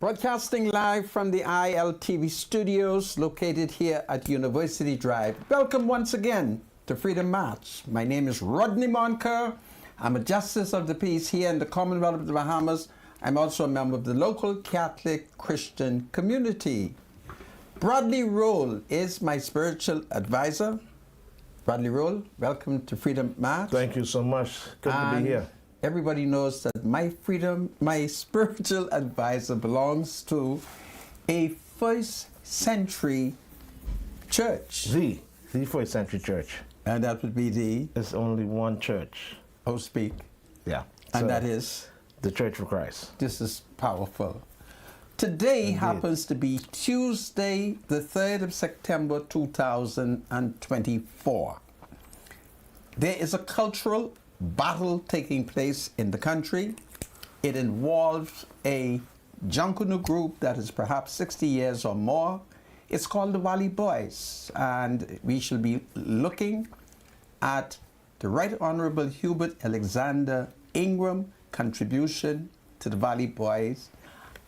Broadcasting live from the ILTV studios located here at University Drive. Welcome once again to Freedom March. My name is Rodney Monker. I'm a Justice of the Peace here in the Commonwealth of the Bahamas. I'm also a member of the local Catholic Christian community. Bradley Roll is my spiritual advisor. Bradley Roll, welcome to Freedom March. Thank you so much. Good to be here. Everybody knows that my spiritual advisor belongs to a first century church. The first century church. And that would be the? There's only one church. Oh, speak. Yeah. And so that is? The Church of Christ. This is powerful. Today happens to be Tuesday, the 3rd of September, 2024. There is a cultural battle taking place in the country. It involves a Junkanoo group that is perhaps 60 years or more. It's called the Valley Boys, and we shall be looking at the Right Honorable Hubert Alexander Ingram contribution to the Valley Boys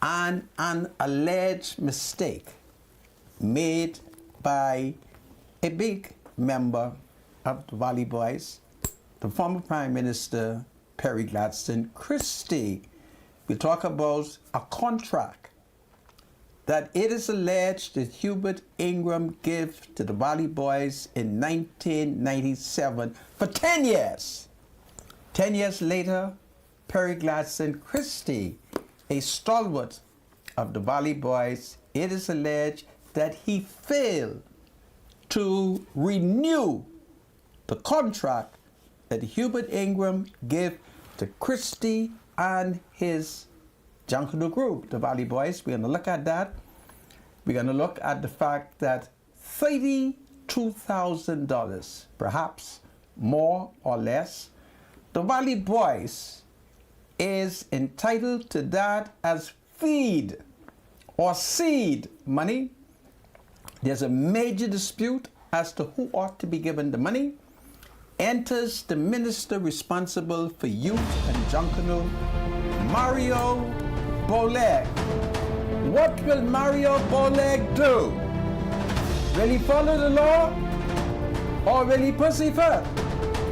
and an alleged mistake made by a big member of the Valley Boys, the former Prime Minister Perry Gladstone Christie. We talk about a contract that it is alleged that Hubert Ingram gave to the Valley Boys in 1997 for 10 years. 10 years later, Perry Gladstone Christie, a stalwart of the Valley Boys, it is alleged that he failed to renew the contract that Hubert Ingram gave to Christie and his Junkanoo group, the Valley Boys. We're going to look at that. We're going to look at the fact that $32,000, perhaps more or less, the Valley Boys is entitled to that as feed or seed money. There's a major dispute as to who ought to be given the money. Enters the minister responsible for youth and Junkanoo, Mario Boleg. What will Mario Boleg do? Will he follow the law or will he pussyfoot?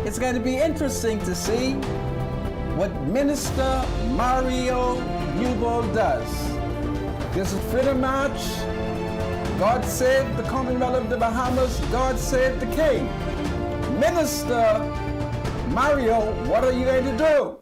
It's going to be interesting to see what Minister Mario Boleg does. This is Freedom March. God save the Commonwealth of the Bahamas. God save the King. Minister Mario, what are you going to do?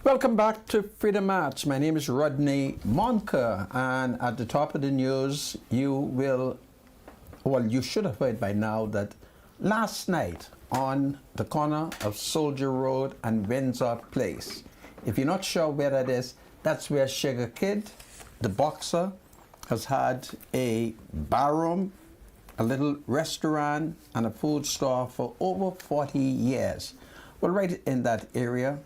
Welcome back to Freedom March. My name is Rodney Monker, and at the top of the news, you should have heard by now that last night on the corner of Soldier Road and Windsor Place, if you're not sure where that is, that's where Sugar Kid, the boxer, has had a barroom, a little restaurant, and a food store for over 40 years. Well, right in that area,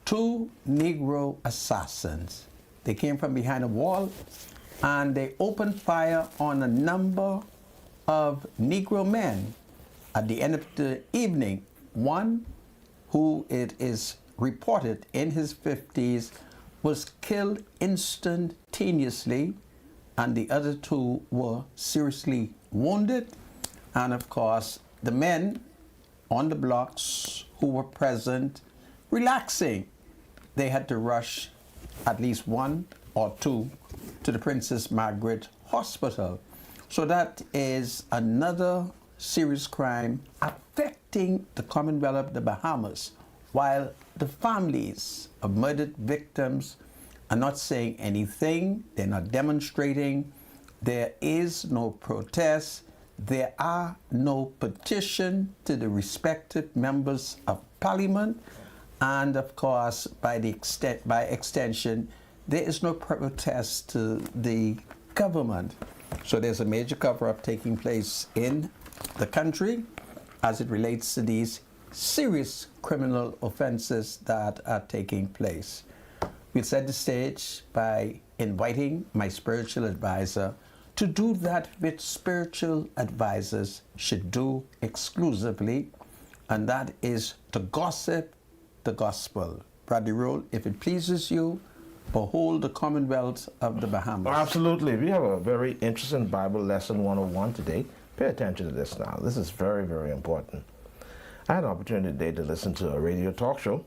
two Negro assassins. They came from behind a wall and they opened fire on a number of Negro men. At the end of the evening, one who it is reported in his 50s was killed instantaneously, and the other two were seriously wounded. And of course, the men on the blocks who were present, relaxing, they had to rush at least one or two to the Princess Margaret Hospital. So that is another serious crime affecting the Commonwealth of the Bahamas, while the families of murdered victims are not saying anything, they're not demonstrating, there is no protest, there are no petition to the respective members of Parliament, and of course, by extension, there is no protest to the government. So there's a major cover-up taking place in the country as it relates to these serious criminal offenses that are taking place. We'll set the stage by inviting my spiritual advisor to do that which spiritual advisors should do exclusively, and that is to gossip the gospel. Bradley Roll, if it pleases you, behold the Commonwealth of the Bahamas. Absolutely. We have a very interesting Bible lesson 101 today. Pay attention to this now. This is very, very important. I had an opportunity today to listen to a radio talk show,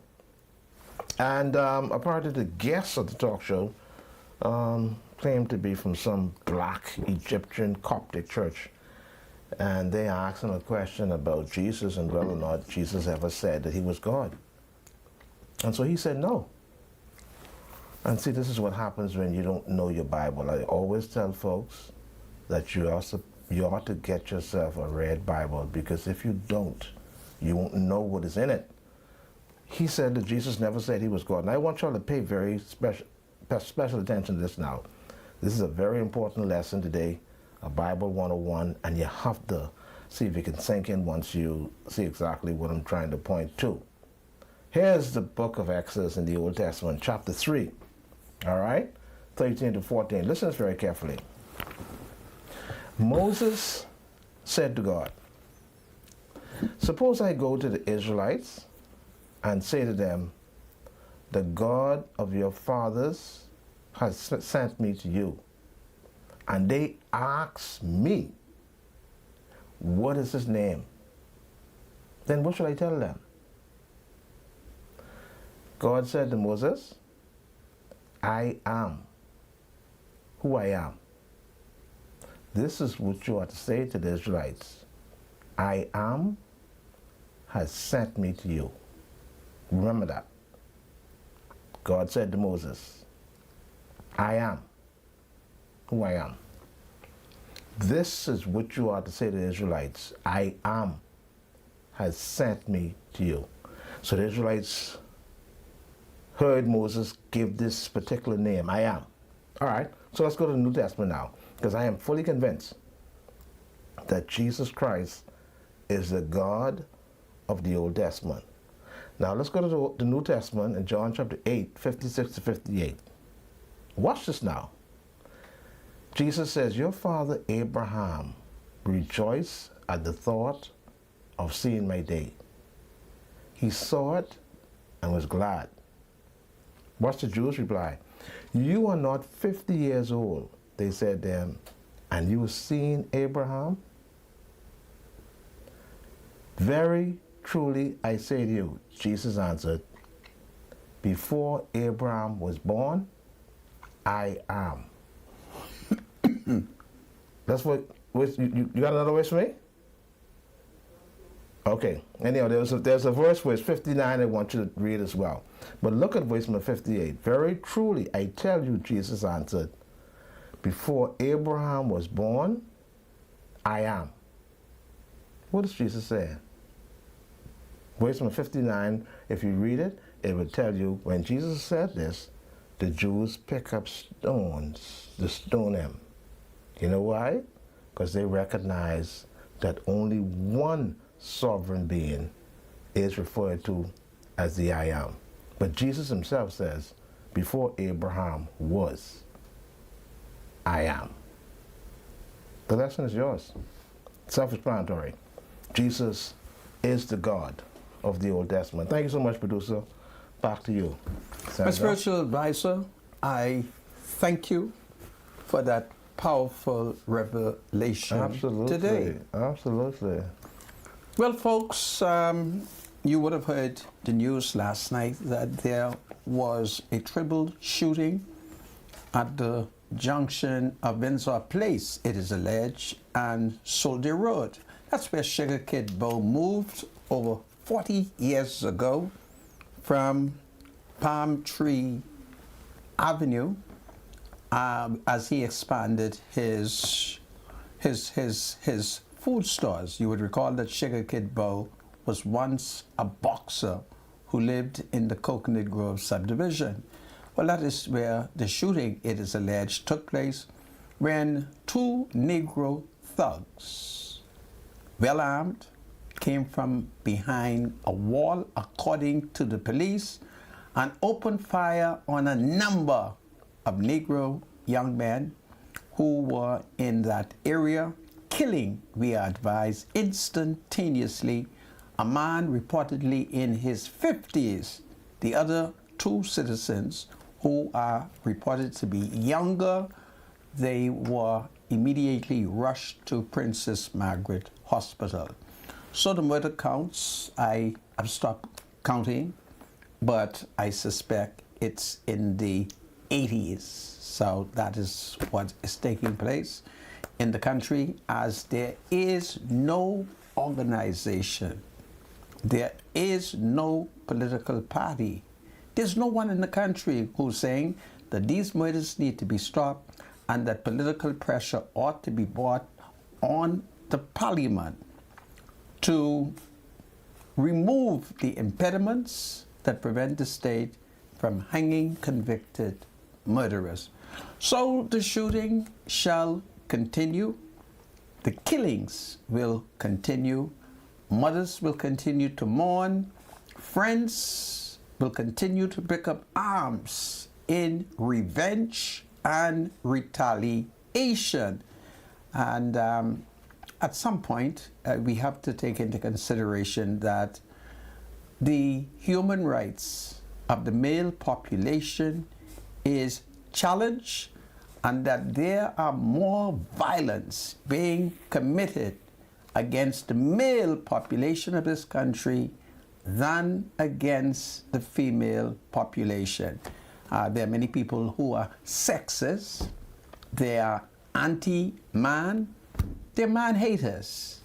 and a part of the guests of the talk show claimed to be from some black Egyptian Coptic church. And they asked him a question about Jesus and whether or not Jesus ever said that he was God. And so he said no. And see, this is what happens when you don't know your Bible. I always tell folks that you ought to get yourself a read Bible, because if you don't, you won't know what is in it. He said that Jesus never said he was God. And I want y'all to pay very special attention to this now. This is a very important lesson today, a Bible 101, and you have to see if you can sink in once you see exactly what I'm trying to point to. Here's the book of Exodus in the Old Testament, chapter 3, all right, 13 to 14. Listen to this very carefully. Moses said to God, suppose I go to the Israelites and say to them, the God of your fathers has sent me to you, and they ask me, what is his name? Then what should I tell them? God said to Moses, I am who I am. This is what you ought to say to the Israelites. I am has sent me to you. Remember that. God said to Moses, I am who I am. This is what you ought to say to the Israelites. I am has sent me to you. So the Israelites heard Moses give this particular name, I am. All right, so let's go to the New Testament now, because I am fully convinced that Jesus Christ is the God of the Old Testament. Now let's go to the New Testament in John chapter 8, 56 to 58. Watch this now. Jesus says, your father Abraham rejoiced at the thought of seeing my day. He saw it and was glad. Watch the Jews reply. You are not 50 years old, they said to him, and you have seen Abraham? Very truly I say to you, Jesus answered, before Abraham was born, I am. That's what you got another wish for me? Okay. Anyhow, there's a verse verse 59 I want you to read as well. But look at verse number 58. Very truly, I tell you, Jesus answered, before Abraham was born, I am. What is Jesus saying? Verse number 59, if you read it, it will tell you when Jesus said this, the Jews pick up stones to stone him. You know why? Because they recognize that only one sovereign being is referred to as the I am. But Jesus himself says, before Abraham was, I am. The lesson is yours. Self-explanatory. Jesus is the God of the Old Testament. Thank you so much, producer. Back to you, Sandra. My spiritual advisor, I thank you for that powerful revelation today. Absolutely. Well, folks, you would have heard the news last night that there was a triple shooting at the junction of Windsor Place, it is alleged, and Soldier Road. That's where Sugar Kid Bo moved over 40 years ago from Palm Tree Avenue as he expanded his food stores. You would recall that Sugar Kid Bo was once a boxer who lived in the Coconut Grove subdivision. Well, that is where the shooting, it is alleged, took place when two Negro thugs, well armed, came from behind a wall, according to the police, and opened fire on a number of Negro young men who were in that area, killing, we are advised, instantaneously a man reportedly in his 50s. The other two citizens who are reported to be younger, they were immediately rushed to Princess Margaret Hospital. So the murder counts, I have stopped counting, but I suspect it's in the 80s. So that is what is taking place in the country, as there is no organization, there is no political party. There's no one in the country who's saying that these murders need to be stopped and that political pressure ought to be brought on the parliament to remove the impediments that prevent the state from hanging convicted murderers. So the shooting shall continue, the killings will continue, mothers will continue to mourn, friends will continue to pick up arms in revenge and retaliation. And at some point, we have to take into consideration that the human rights of the male population is challenged, and that there are more violence being committed against the male population of this country than against the female population. There are many people who are sexist, they are anti-man, they're man-haters.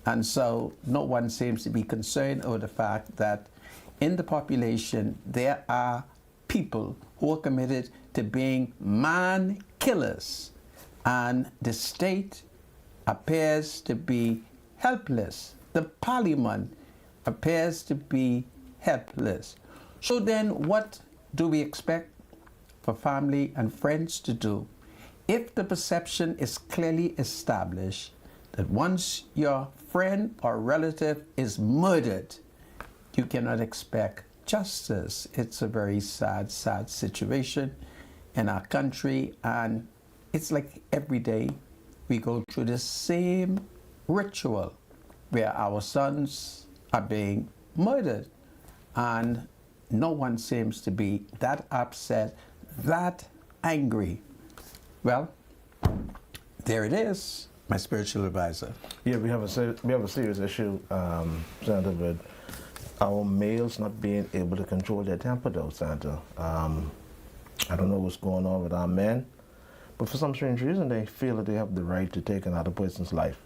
And so no one seems to be concerned over the fact that in the population there are people who are committed to being man-killers, and the state appears to be helpless. The parliament appears to be helpless. So then what do we expect for family and friends to do if the perception is clearly established that once your friend or relative is murdered, you cannot expect justice? It's a very sad, sad situation in our country, and it's like every day we go through the same ritual where our sons are being murdered, and no one seems to be that upset, that angry. Well, there it is, my spiritual advisor. Yeah, we have a serious issue, Santa, with our males not being able to control their temper, though, Santa. I don't know what's going on with our men, but for some strange reason, they feel that they have the right to take another person's life.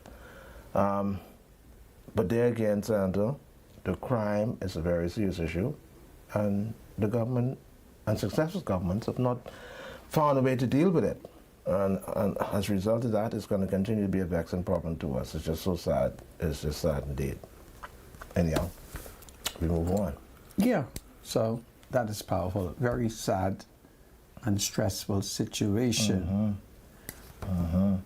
But there again, Sandra, the crime is a very serious issue, and the government and successive governments have not found a way to deal with it. And as a result of that, it's going to continue to be a vexing problem to us. It's just so sad. It's just sad indeed. Anyhow, we move on. Yeah, so that is powerful. Very sad and stressful situation.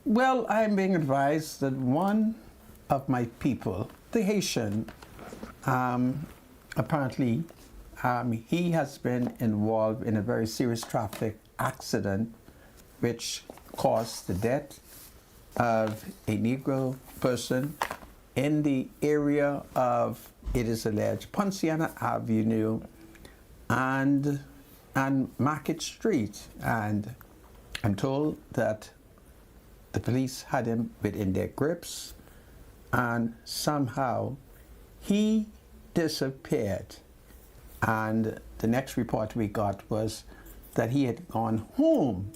Well, I'm being advised that one of my people, the Haitian, apparently he has been involved in a very serious traffic accident which caused the death of a Negro person in the area of, it is alleged, Ponciana Avenue and Market Street. And I'm told that the police had him within their grips, and somehow he disappeared. And the next report we got was that he had gone home.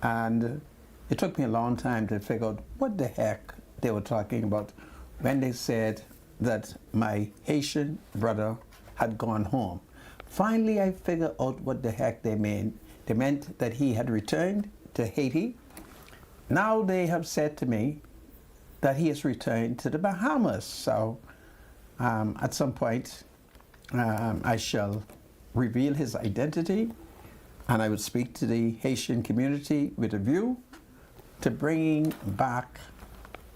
And it took me a long time to figure out what the heck they were talking about when they said that my Haitian brother had gone home. Finally, I figured out what the heck they meant. They meant that he had returned to Haiti. Now they have said to me that he has returned to the Bahamas. So at some point, I shall reveal his identity, and I would speak to the Haitian community with a view to bringing back,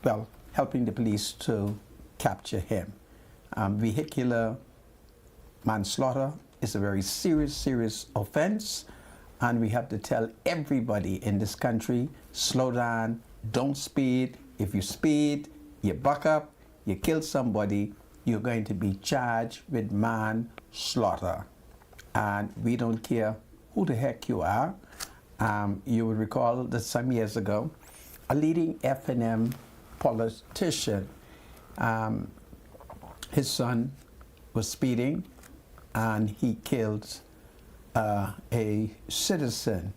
well, helping the police to capture him. Vehicular manslaughter is a very serious offense, and we have to tell everybody in this country, slow down, don't speed. If you speed, you buck up, you kill somebody, you're going to be charged with manslaughter. And we don't care who the heck you are. You would recall that some years ago, a leading F&M politician, his son was speeding and he killed a citizen.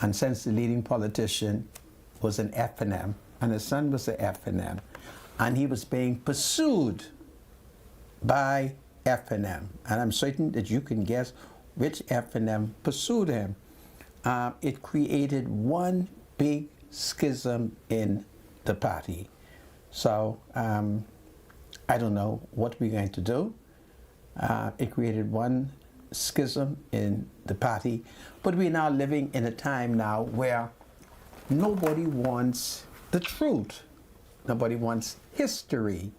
And since the leading politician was an F&M and his son was an F&M, and he was being pursued by F&M, and I'm certain that you can guess which F&M pursued him. It created one big schism in the party. So I don't know what we're going to do. It created one schism in the party, but we're now living in a time now where nobody wants the truth. Nobody wants history.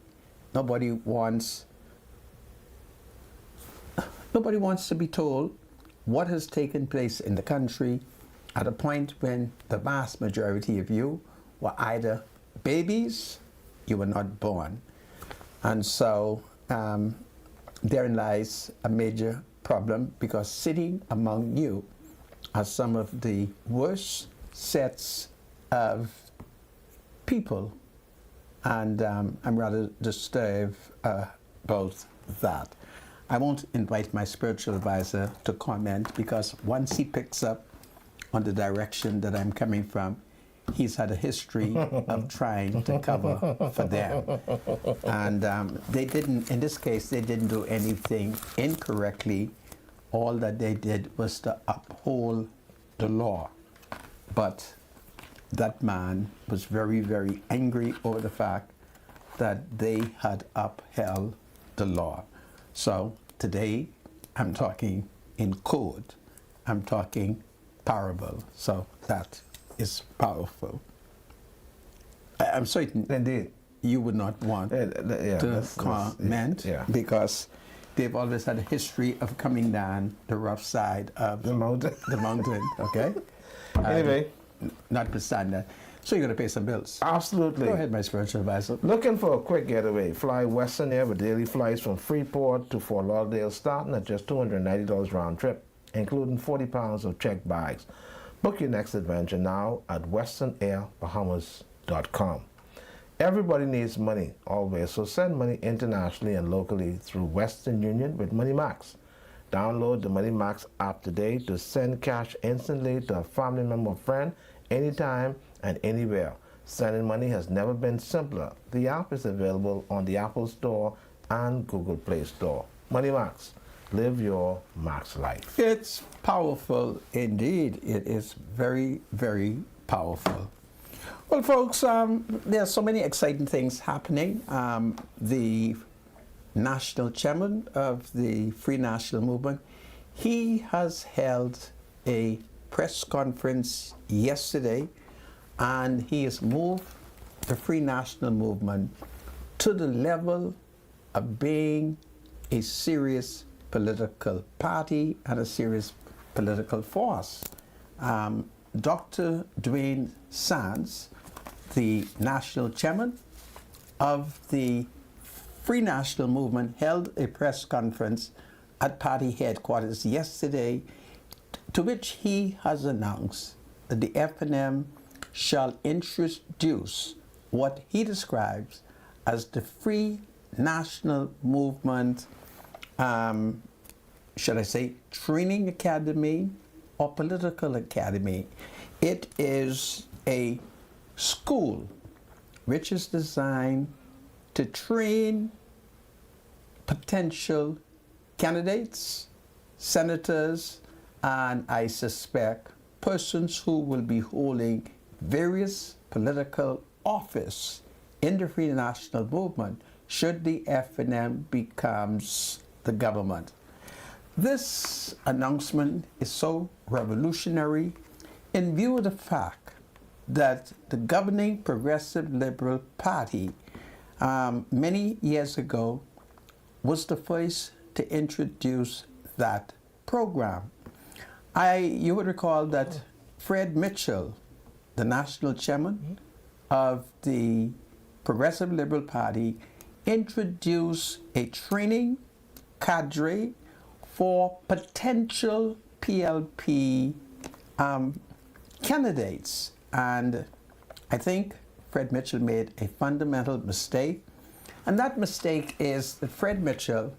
Nobody wants to be told what has taken place in the country at a point when the vast majority of you were either babies, you were not born. And so therein lies a major problem, because sitting among you are some of the worst sets of people. And I'm rather disturbed about that. I won't invite my spiritual advisor to comment, because once he picks up on the direction that I'm coming from, he's had a history of trying to cover for them. And they didn't, in this case, they didn't do anything incorrectly. All that they did was to uphold the law. But that man was very, very angry over the fact that they had upheld the law. So today, I'm talking in code. I'm talking parable. So that is powerful. I'm certain Indeed. you would not want to comment, because they've always had a history of coming down the rough side of the mountain. The mountain, okay? Anyway. Notwithstanding that. So you're going to pay some bills. Absolutely. Go ahead, my spiritual advisor. Looking for a quick getaway? Fly Western Air with daily flights from Freeport to Fort Lauderdale, starting at just $290 round trip, including 40 pounds of checked bags. Book your next adventure now at westernairbahamas.com. Everybody needs money, always, so send money internationally and locally through Western Union with MoneyMax. Download the MoneyMax app today to send cash instantly to a family member or friend anytime and anywhere. Sending money has never been simpler. The app is available on the Apple Store and Google Play Store. Money Max. Live your Max life. It's powerful indeed. It is very, very powerful. Well, folks, there are so many exciting things happening. The national chairman of the Free National Movement, he has held a press conference yesterday, and he has moved the Free National Movement to the level of being a serious political party and a serious political force. Dr. Dwayne Sands, the national chairman of the Free National Movement, held a press conference at party headquarters yesterday, to which he has announced that the FNM shall introduce what he describes as the Free National Movement, should I say, training academy or political academy. It is a school which is designed to train potential candidates, senators, and I suspect persons who will be holding various political office in the Free National Movement should the FNM becomes the government. This announcement is so revolutionary in view of the fact that the governing Progressive Liberal Party many years ago was the first to introduce that program. You would recall that Fred Mitchell, the national chairman of the Progressive Liberal Party, introduced a training cadre for potential PLP candidates. And I think Fred Mitchell made a fundamental mistake. And that mistake is that Fred Mitchell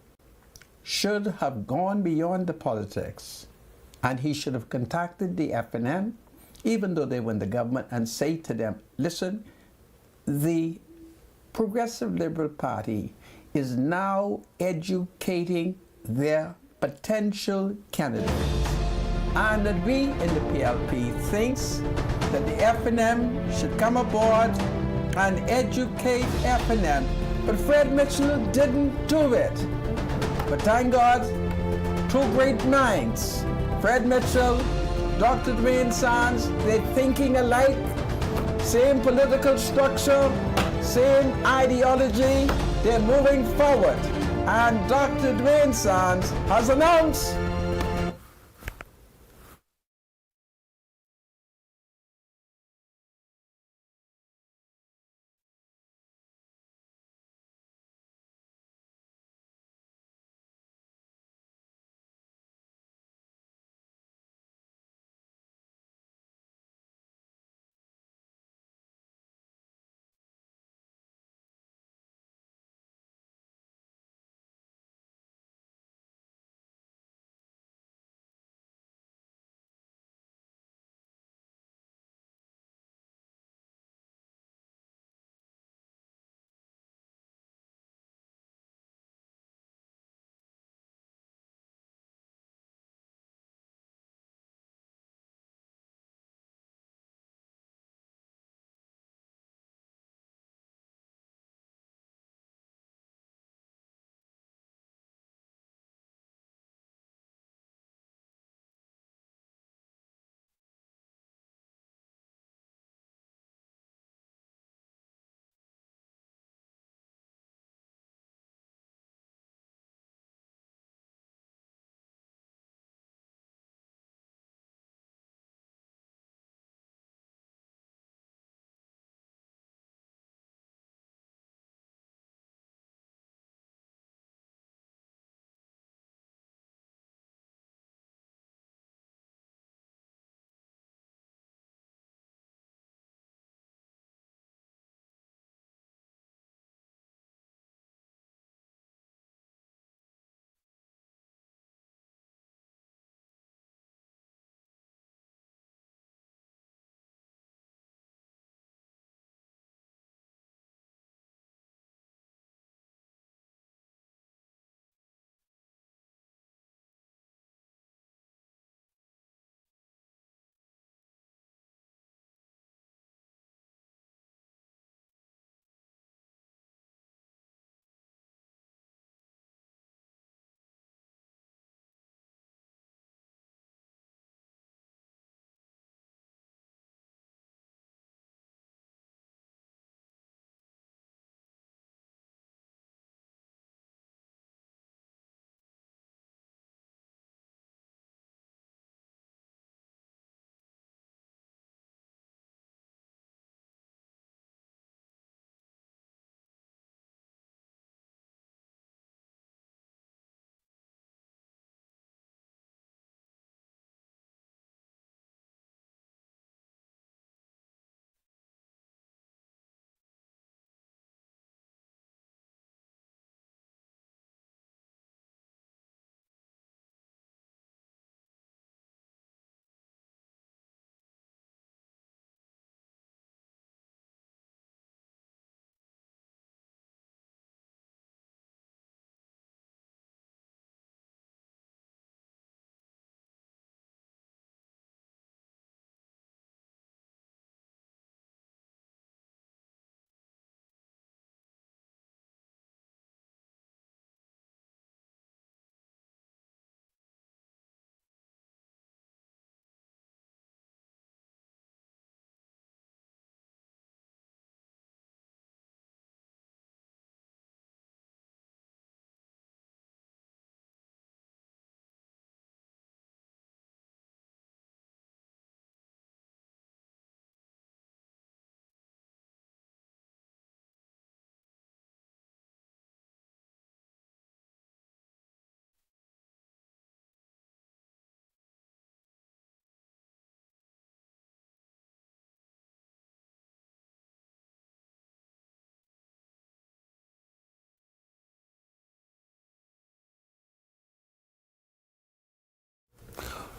should have gone beyond the politics, and he should have contacted the FNM, even though they were in the government, and say to them, listen, the Progressive Liberal Party is now educating their potential candidates, and that we in the PLP thinks that the FNM should come aboard and educate FNM. But Fred Mitchell didn't do it. But thank God, two great minds, Fred Mitchell, Dr. Dwayne Sands, they're thinking alike, same political structure, same ideology, they're moving forward. And Dr. Dwayne Sands has announced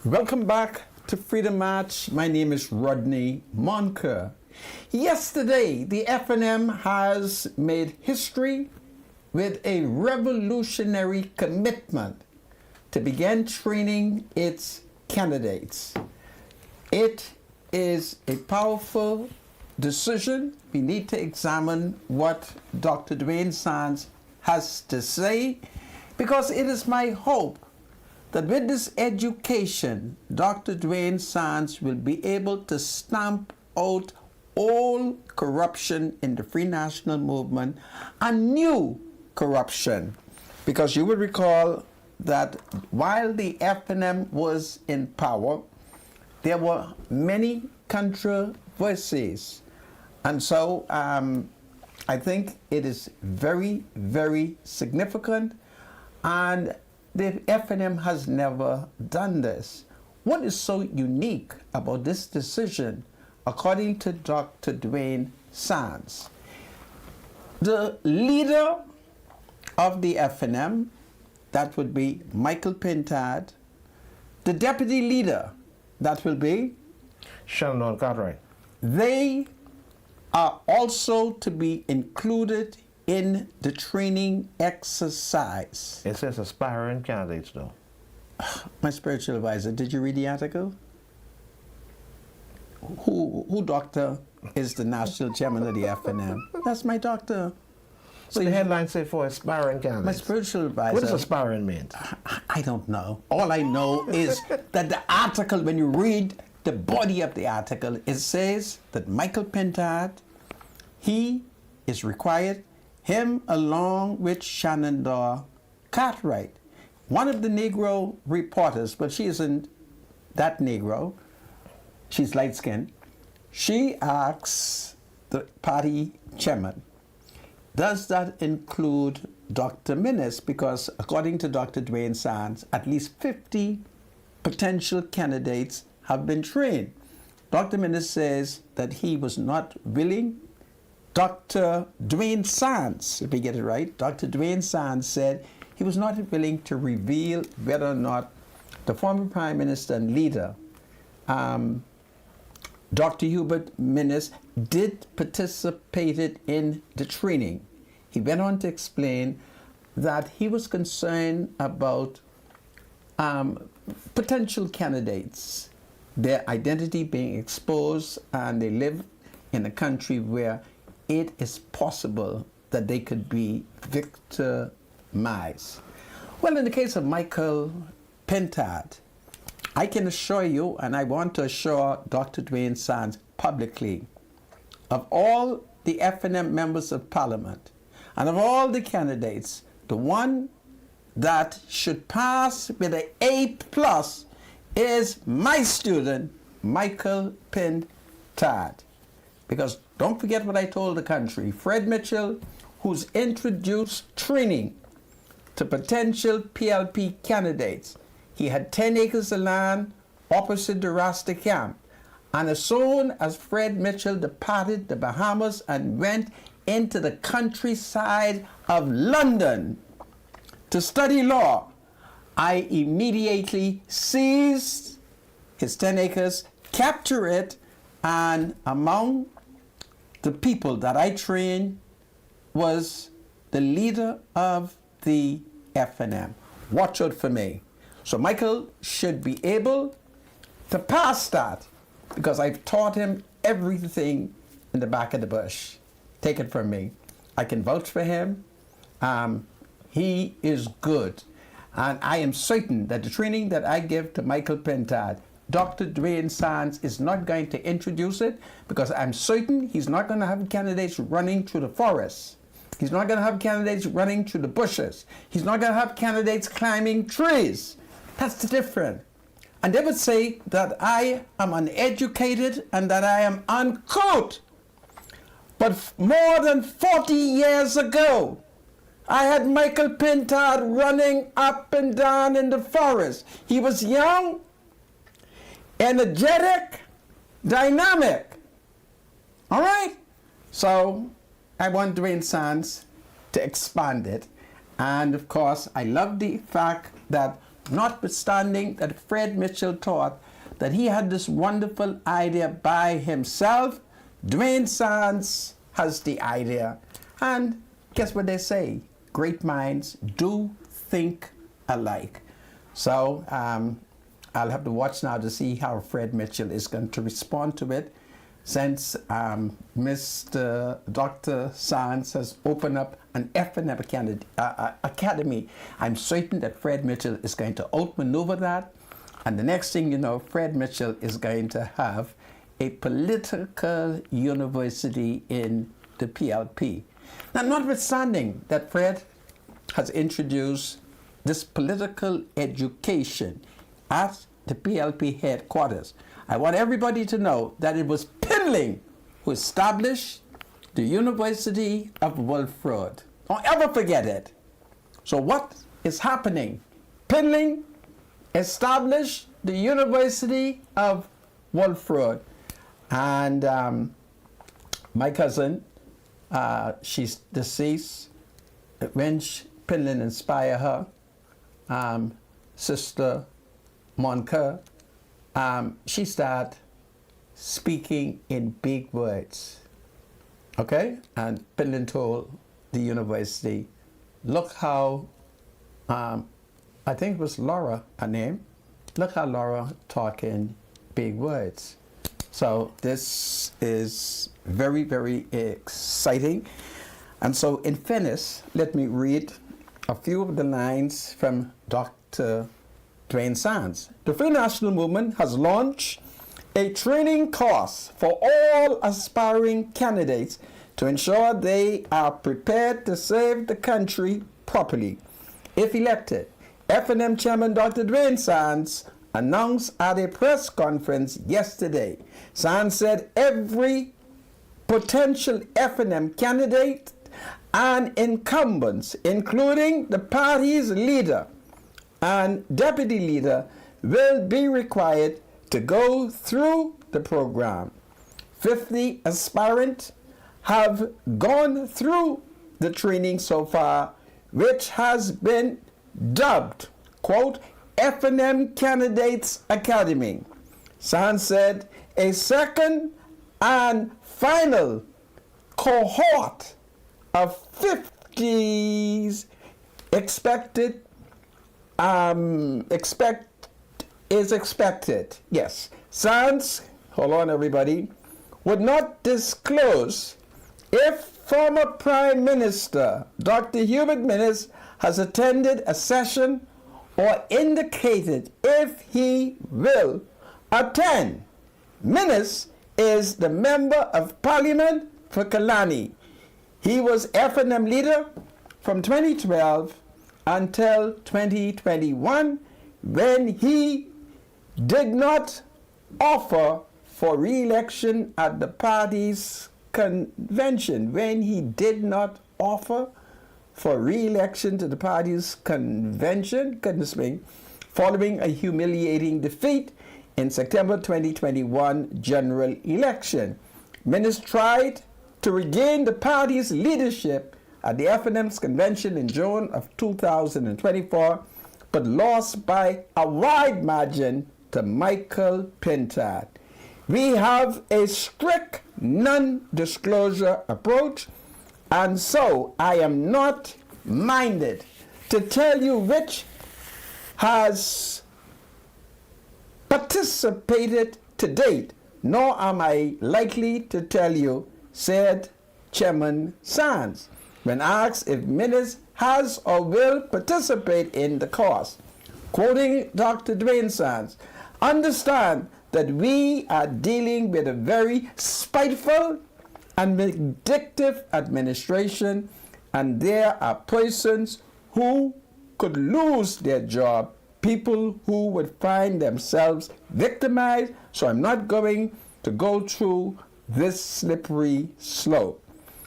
Welcome back to Freedom March. My name is Rodney Monker. Yesterday, the FNM has made history with a revolutionary commitment to begin training its candidates. It is a powerful decision. We need to examine what Dr. Dwayne Sands has to say, because it is my hope that with this education, Dr. Dwayne Sands will be able to stamp out all corruption in the Free National Movement and new corruption. Because you will recall that while the FNM was in power, there were many controversies. And so I think it is very, very significant. And the FNM has never done this. What is so unique about this decision, according to Dr. Dwayne Sands? The leader of the FNM, that would be Michael Pintard. The deputy leader, that will be Shannon Cartwright. They are also to be included in the training exercise. It says aspiring candidates, though. My spiritual advisor, did you read the article? Who doctor is the national chairman of the FNM? That's my doctor. So the headline said for aspiring candidates. My spiritual advisor. What does aspiring mean? I don't know. All I know is that the article, when you read the body of the article, it says that Michael Pintard, he is required, him along with Shannon Cartwright, one of the Negro reporters, but she isn't that Negro, she's light-skinned. She asks the party chairman, does that include Dr. Minnis? Because according to Dr. Dwayne Sands, at least 50 potential candidates have been trained. Dr. Minnis says that he was not willing. Dr. Dwayne Sands, if we get it right, Dr. Dwayne Sands said he was not willing to reveal whether or not the former Prime Minister and leader, Dr. Hubert Minnis, did participate in the training. He went on to explain that he was concerned about potential candidates, their identity being exposed, and they live in a country where it is possible that they could be victimized. Well, in the case of Michael Pintard, I can assure you, and I want to assure Dr. Dwayne Sands publicly, of all the FNM members of Parliament and of all the candidates, the one that should pass with an A+ is my student, Michael Pintard. Because don't forget what I told the country. Fred Mitchell, who's introduced training to potential PLP candidates, he had 10 acres of land opposite the Rasta camp. And as soon as Fred Mitchell departed the Bahamas and went into the countryside of London to study law, I immediately seized his 10 acres, captured it, and among the people that I trained was the leader of the FNM. Watch out for me. So Michael should be able to pass that, because I've taught him everything in the back of the bush. Take it from me. I can vouch for him. He is good. And I am certain that the training that I give to Michael Pintard, Dr. Dwayne Sands is not going to introduce it, because I'm certain he's not going to have candidates running through the forest. He's not going to have candidates running through the bushes. He's not going to have candidates climbing trees. That's the difference. And they would say that I am uneducated and that I am uncouth. But more than 40 years ago, I had Michael Pintard running up and down in the forest. He was young, energetic, dynamic. All right? So I want Dwayne Sands to expand it. And of course, I love the fact that notwithstanding that Fred Mitchell thought that he had this wonderful idea by himself, Dwayne Sands has the idea. And guess what they say? Great minds do think alike. So I'll have to watch now to see how Fred Mitchell is going to respond to it, since Mr. Dr. Sands has opened up an F&M academy. I'm certain that Fred Mitchell is going to outmaneuver that. And the next thing you know, Fred Mitchell is going to have a political university in the PLP. Now, notwithstanding that Fred has introduced this political education at the PLP headquarters, I want everybody to know that it was Pinling who established the University of Wilfred. Don't ever forget it. So what is happening? Pinling established the University of Wilfred. And my cousin, she's deceased. When Pinling inspired her, Sister Monica, she started speaking in big words. Okay? And Pinling told the university, look how, I think it was Laura, her name, look how Laura talking big words. So this is very, very exciting. And so in fairness, let me read a few of the lines from Dr. Dwayne Sands. The Free National Movement has launched a training course for all aspiring candidates to ensure they are prepared to serve the country properly. If elected, F&M Chairman Dr. Dwayne Sands announced at a press conference yesterday. Sands said every potential F&M candidate and incumbents, including the party's leader and deputy leader, will be required to go through the program. 50 aspirants have gone through the training so far, which has been dubbed, quote, F&M Candidates Academy. Sands said a second and final cohort of 50s is expected. Yes. Sands, hold on everybody, would not disclose if former Prime Minister Dr. Hubert Minnis has attended a session or indicated if he will attend. Minnis is the Member of Parliament for Kalani. He was F&M leader from 2012 until 2021, when he did not offer for re-election at the party's convention. When he did not offer for re-election to the party's convention, goodness me, following a humiliating defeat in September 2021 general election. Minnis tried to regain the party's leadership at the F&M's convention in June of 2024, but lost by a wide margin to Michael Pintard. We have a strict non-disclosure approach, and so I am not minded to tell you which has participated to date, nor am I likely to tell you, said Chairman Sands, when asked if Minnis has or will participate in the course. Quoting Dr. Dwayne Sands, understand that we are dealing with a very spiteful and vindictive administration, and there are persons who could lose their job, people who would find themselves victimized, so I'm not going to go through this slippery slope.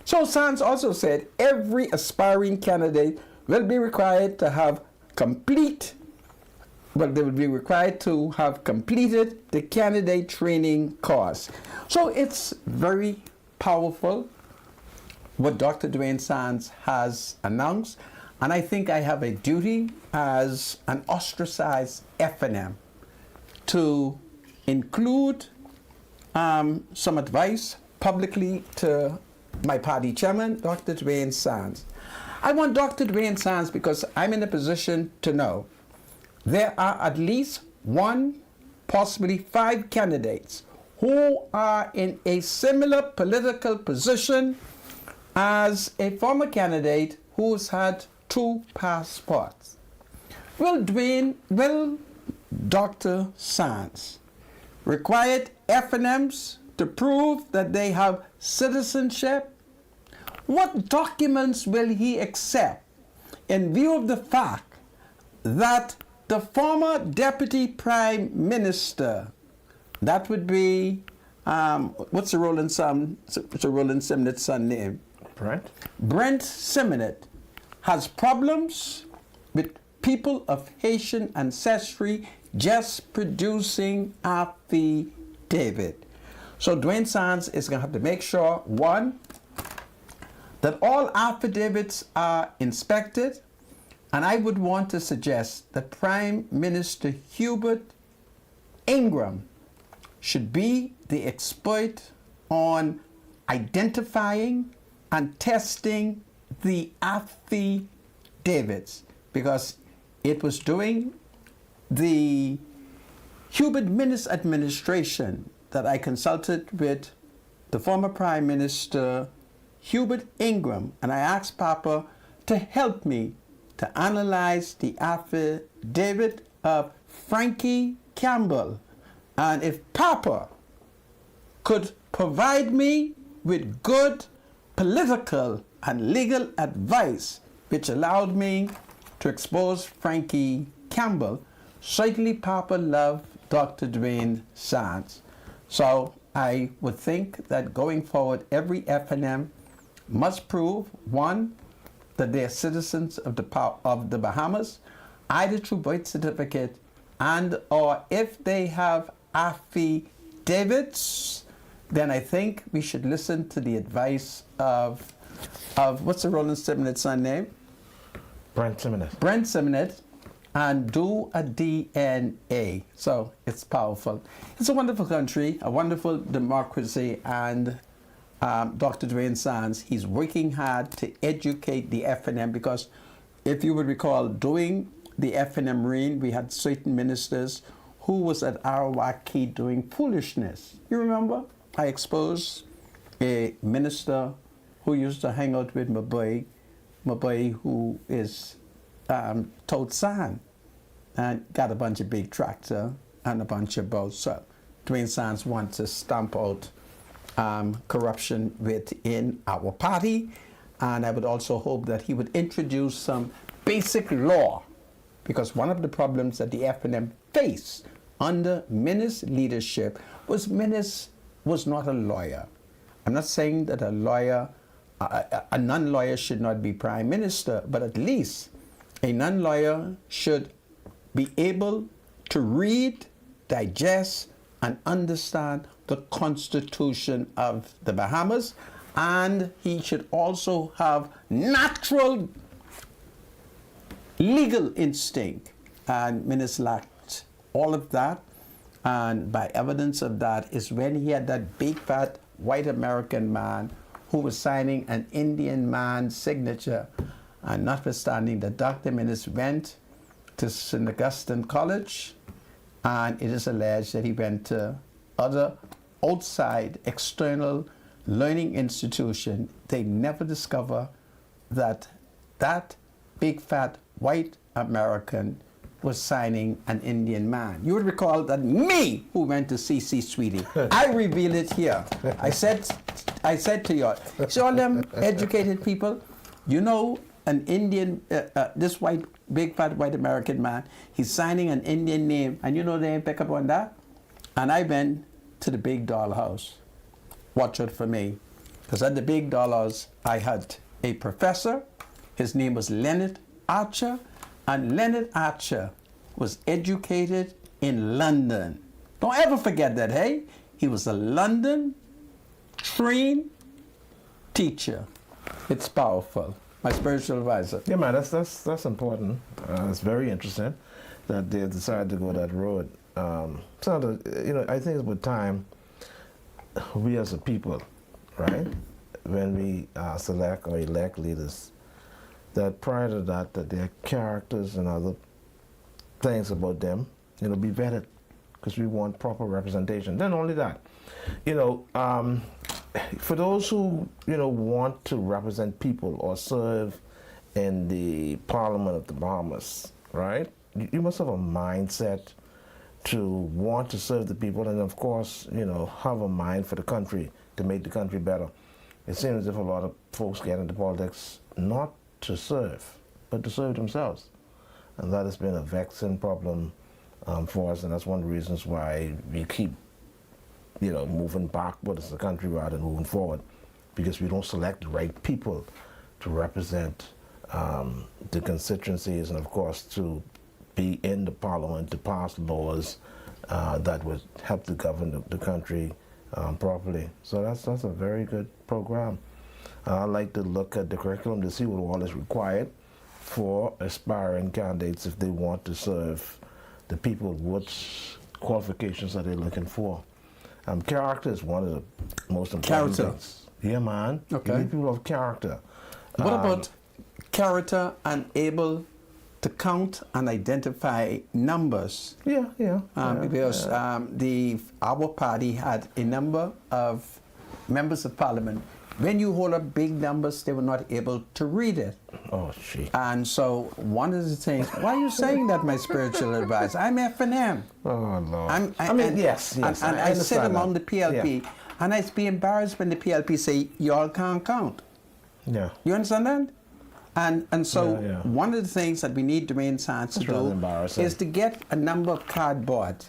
So Sands also said every aspiring candidate will be required to have completed the candidate training course. So it's very powerful what Dr. Dwayne Sands has announced, And I think I have a duty as an ostracized FNM to include some advice publicly to my party chairman, Dr. Dwayne Sands. I want Dr. Dwayne Sands because I'm in a position to know there are at least 1, possibly 5 candidates who are in a similar political position as a former candidate who's had 2 passports. Will Dr. Sands required FNMs to prove that they have citizenship? What documents will he accept in view of the fact that the former Deputy Prime Minister, that would be, what's the Roland Simnet's son name? Brent Simnet, has problems with people of Haitian ancestry just producing affidavit. So Dwayne Sands is going to have to make sure, 1, that all affidavits are inspected, and I would want to suggest that Prime Minister Hubert Ingram should be the expert on identifying and testing the affidavits, because it was during the Hubert Minnis administration that I consulted with the former Prime Minister Hubert Ingram, and I asked Papa to help me to analyze the affidavit of Frankie Campbell. And if Papa could provide me with good political and legal advice which allowed me to expose Frankie Campbell, certainly Papa loved Dr. Dwayne Sands. So I would think that going forward, every FNM must prove, 1, that they are citizens of the Bahamas, either through birth certificate and or if they have affidavits, then I think we should listen to the advice of what's the Roland Simnet's son name? Brent Simnet. Brent Simnet, and do a DNA. So it's powerful. It's a wonderful country, a wonderful democracy, and Dr. Dwayne Sands, he's working hard to educate the FNM, because if you would recall, during the FNM reign, we had certain ministers who was at Arawaki doing foolishness. You remember? I exposed a minister who used to hang out with my boy who is towed sand and got a bunch of big tractor and a bunch of boats. So Dwayne Sands wants to stamp out corruption within our party, and I would also hope that he would introduce some basic law, because one of the problems that the FNM faced under Minnis' leadership was Minnis was not a lawyer. I'm not saying that a lawyer, a non-lawyer should not be prime minister, but at least a non-lawyer should be able to read, digest, and understand the Constitution of the Bahamas, and he should also have natural legal instinct, and Minnis lacked all of that. And by evidence of that is when he had that big fat white American man who was signing an Indian man's signature. And notwithstanding that Dr. Minnis went to St. Augustine College, and it is alleged that he went to other outside external learning institution, they never discover that that big fat white American was signing an Indian man. You would recall that me, who went to C.C. Sweetie, I revealed it here. I said to you, so all them educated people, you know, an Indian, this white, big fat white American man, he's signing an Indian name, and you know they ain't pick up on that? And I went to the big dollhouse. Watch out for me. Because at the big dollhouse, I had a professor. His name was Leonard Archer. And Leonard Archer was educated in London. Don't ever forget that, hey? He was a London trained teacher. It's powerful. my spiritual advisor. Yeah, man, that's important. It's very interesting that they decided to go that road. I think it's with time, we as a people, right, when we select or elect leaders, that prior to that their characters and other things about them, be vetted, because we want proper representation. Then only that, for those who want to represent people or serve in the Parliament of the Bahamas, right? You must have a mindset to want to serve the people, and of course, have a mind for the country, to make the country better. It seems as if a lot of folks get into politics not to serve, but to serve themselves. And that has been a vexing problem for us, and that's one of the reasons why we keep, moving backward as a country rather than moving forward, because we don't select the right people to represent the constituencies, and of course to be in the parliament to pass laws that would help to govern the country properly. So that's a very good program. I like to look at the curriculum to see what all is required for aspiring candidates if they want to serve the people. What qualifications are they looking for? Character is one of the most important things. Yeah, man. Okay. You need people of character. What about character and able to count and identify numbers? Because our party had a number of members of parliament. When you hold up big numbers, they were not able to read it. Oh, gee. And so one of the things, why are you saying that, my spiritual advisor? I'm F&M. Oh, Lord. Yes. And I sit among the PLP, and I'd be embarrassed when the PLP say, y'all can't count. Yeah. You understand that? And so one of the things that we need Dwayne Sands to do is to get a number of cardboard,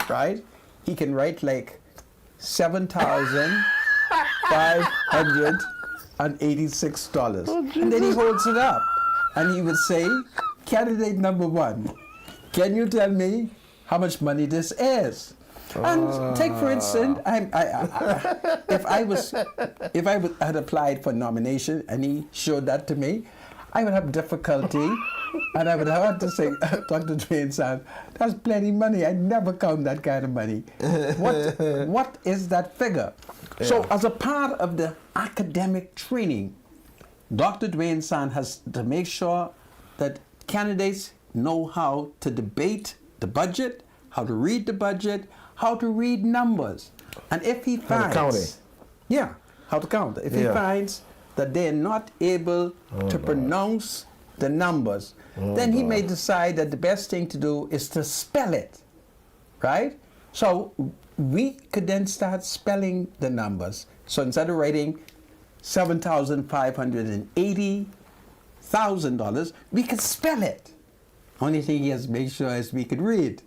right? He can write like 7,586, and then he holds it up, and he would say, candidate number 1, can you tell me how much money this is? And take for instance, if I had applied for nomination and he showed that to me, I would have difficulty, and I would have to say, Dr. Dwayne Sands, that's plenty money. I never count that kind of money. What is that figure? Yeah. So as a part of the academic training, Dr. Dwayne Sands has to make sure that candidates know how to debate the budget, how to read the budget, how to read numbers. And if he finds... How to count it. Yeah, how to count. If he finds that they're not able to pronounce the numbers, then he may decide that the best thing to do is to spell it, right? So we could then start spelling the numbers. So instead of writing $7,580,000, we could spell it. Only thing he has to make sure is we could read.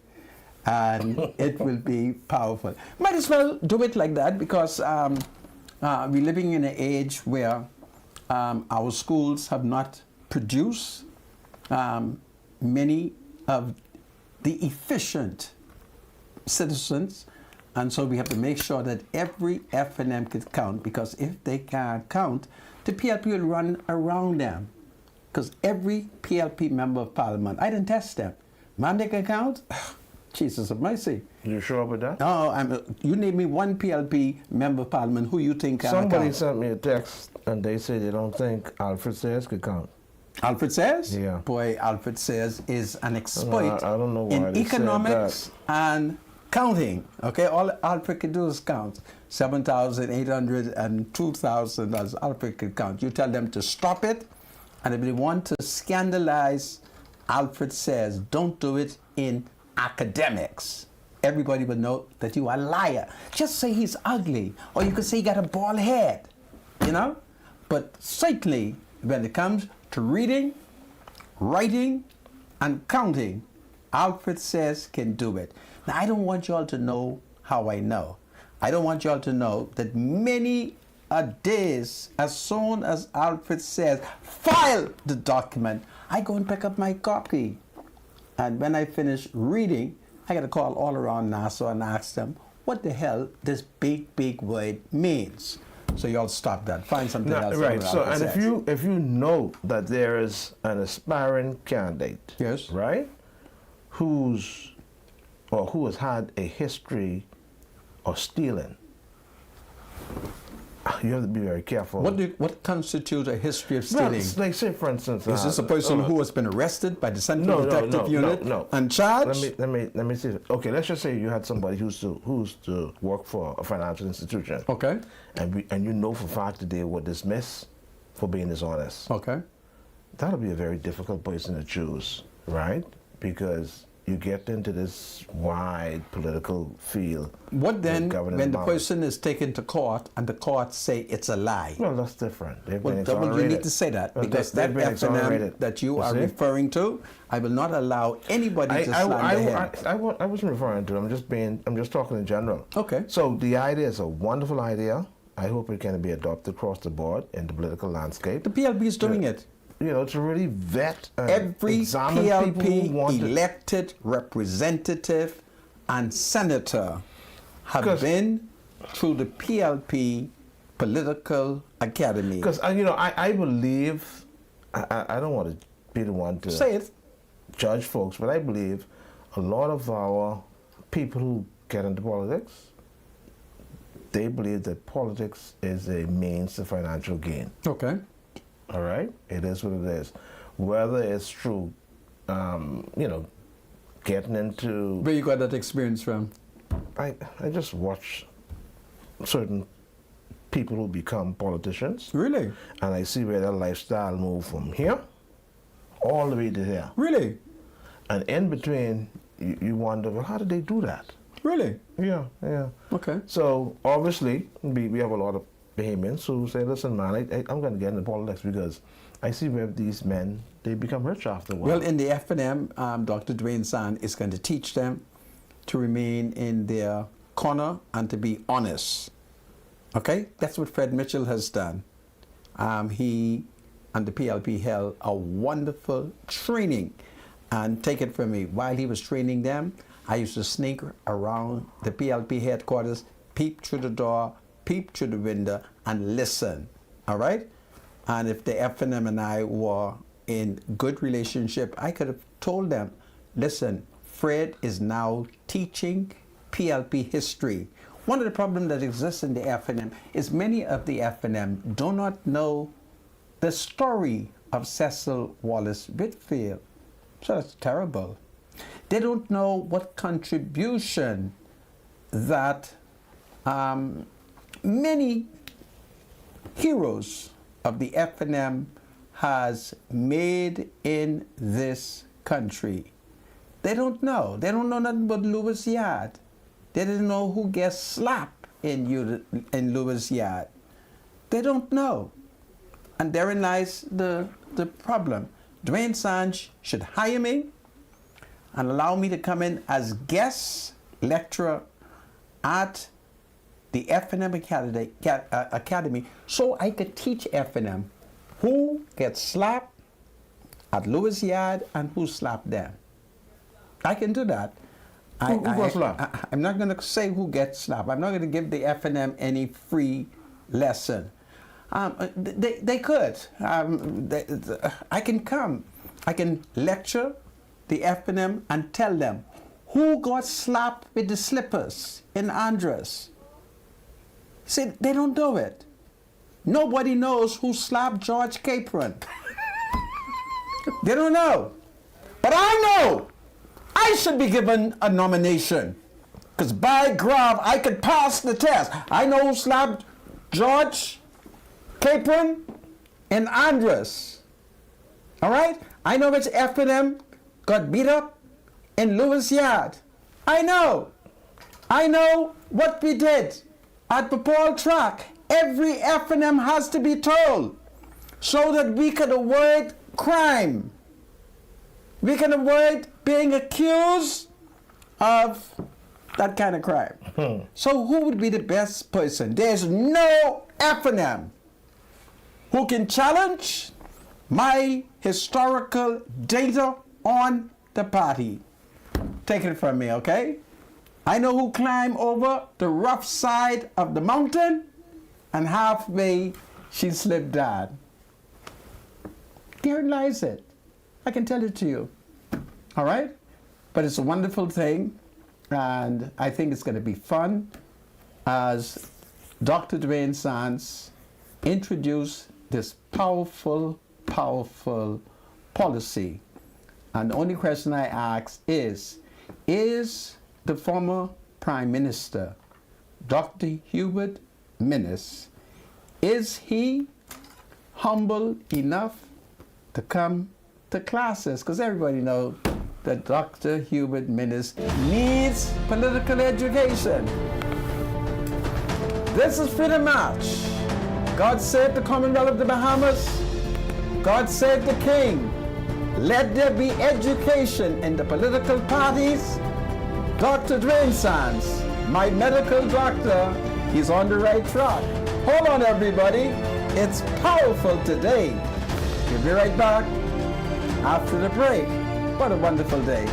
And it will be powerful. Might as well do it like that, because we're living in an age where our schools have not produced many of the efficient citizens, and so we have to make sure that every F&M could count, because if they can't count, the PLP will run around them. Because every PLP member of parliament, I didn't test them. Man, they can count? Jesus of mercy. You sure about that? No, you name me one PLP member of parliament who you think can count. Somebody sent me a text and they say they don't think Alfred Sayers could count. Alfred Sayers? Yeah. Boy, Alfred Sayers is an expert I don't know why in economics and counting. Okay, all Alfred can do is count. $7,800 and $2,000. Alfred can count. You tell them to stop it, and if they want to scandalize Alfred Sayers, don't do it in academics. Everybody will know that you are a liar. Just say he's ugly, or you could say he got a bald head, you know? But certainly, when it comes to reading, writing, and counting, Alfred Sayers can do it. Now, I don't want y'all to know how I know. I don't want y'all to know that many days, as soon as Alfred Sayers file the document, I go and pick up my copy. And when I finish reading, I got to call all around Nassau and ask them what the hell this big, big word means. So y'all stop that. Find something Now, else. right. So, else and says. if you know that there is an aspiring candidate, Yes. right, who has had a history of stealing, you have to be very careful. What constitutes a history of Well, stealing? like, say for instance, Is this a person who has been arrested by the Central Detective Unit no. and charged? Let me see. Okay, let's just say you had somebody who's to work for a financial institution. Okay. And you know for a fact that they were dismissed for being dishonest. Okay. That'll be a very difficult person to choose, right? Because you get into this wide political field. What then governing when the body. person is taken to court and the court say it's a lie? Well, that's different. They've Well, been well, you exonerated. need to say that Well, because they've that been FNM exonerated. that you You are see? referring to, I will not allow anybody to slander him. I wasn't referring to. I'm just talking in general. Okay. So the idea is a wonderful idea. I hope it can be adopted across the board in the political landscape. The PLP is doing it. You know, to really vet and Every examine people who PLP want to. elected representative and senator have 'Cause- been through the PLP political academy. Because you know, I believe I don't want to be the one to Say it. judge folks, but I believe a lot of our people who get into politics, they believe that politics is a means to financial gain. Okay. All right, it is what it is. Whether it's through, you know, getting into. Where you got that experience from? I just watch certain people who become politicians, Really? and I see where their lifestyle move from here all the way to here. Really? And in between, you wonder, well, how did they do that? Really? Yeah. Okay. So obviously, we have a lot of Bahamians who say, listen, man, I'm going to get into politics because I see where these men, they become rich after a while. Well, in the FNM, Dr. Dwayne Sand is going to teach them to remain in their corner and to be honest. Okay? That's what Fred Mitchell has done. He and the PLP held a wonderful training. And take it from me, while he was training them, I used to sneak around the PLP headquarters, peep through the door, peep through the window, and listen. All right? And if the FNM and I were in good relationship, I could have told them, listen, Fred is now teaching PLP history. One of the problems that exists in the FNM is many of the FNM do not know the story of Cecil Wallace Whitfield. So that's terrible. They don't know what contribution that many heroes of the FNM has made in this country. They don't know. They don't know nothing but Lewis Yard. They didn't know who gets slapped in Lewis Yard. They don't know. And therein lies the problem. Dwayne Sand should hire me and allow me to come in as guest lecturer at the FNM Academy so I could teach FNM who gets slapped at Lewis Yard and who slapped them. I can do that. Who got slapped? I'm not going to say who gets slapped. I'm not going to give the FNM any free lesson. They could. I can come. I can lecture the FNM and tell them who got slapped with the slippers in Andres. See, they don't know it. Nobody knows who slapped George Capron. They don't know. But I know. I should be given a nomination. Because by grab, I could pass the test. I know who slapped George Capron and Andres. All right? I know which FNM got beat up in Lewis Yard. I know. I know what we did at the Paul track. Every FNM has to be told so that we can avoid crime. We can avoid being accused of that kind of crime. So who would be the best person? There's no FNM who can challenge my historical data on the party. Take it from me, okay? I know who climbed over the rough side of the mountain and halfway she slipped down. Therein lies it. I can tell it to you. All right? But it's a wonderful thing, and I think it's going to be fun as Dr. Dwayne Sands introduced this powerful, powerful policy. And the only question I ask is the former Prime Minister, Dr. Hubert Minnis, is he humble enough to come to classes? Because everybody knows that Dr. Hubert Minnis needs political education. This is Freedom March. God save the Commonwealth of the Bahamas. God save the King. Let there be education in the political parties. Dr. Dwayne Sands, my medical doctor, he's on the right track. Hold on, everybody. It's powerful today. We'll be right back after the break. What a wonderful day.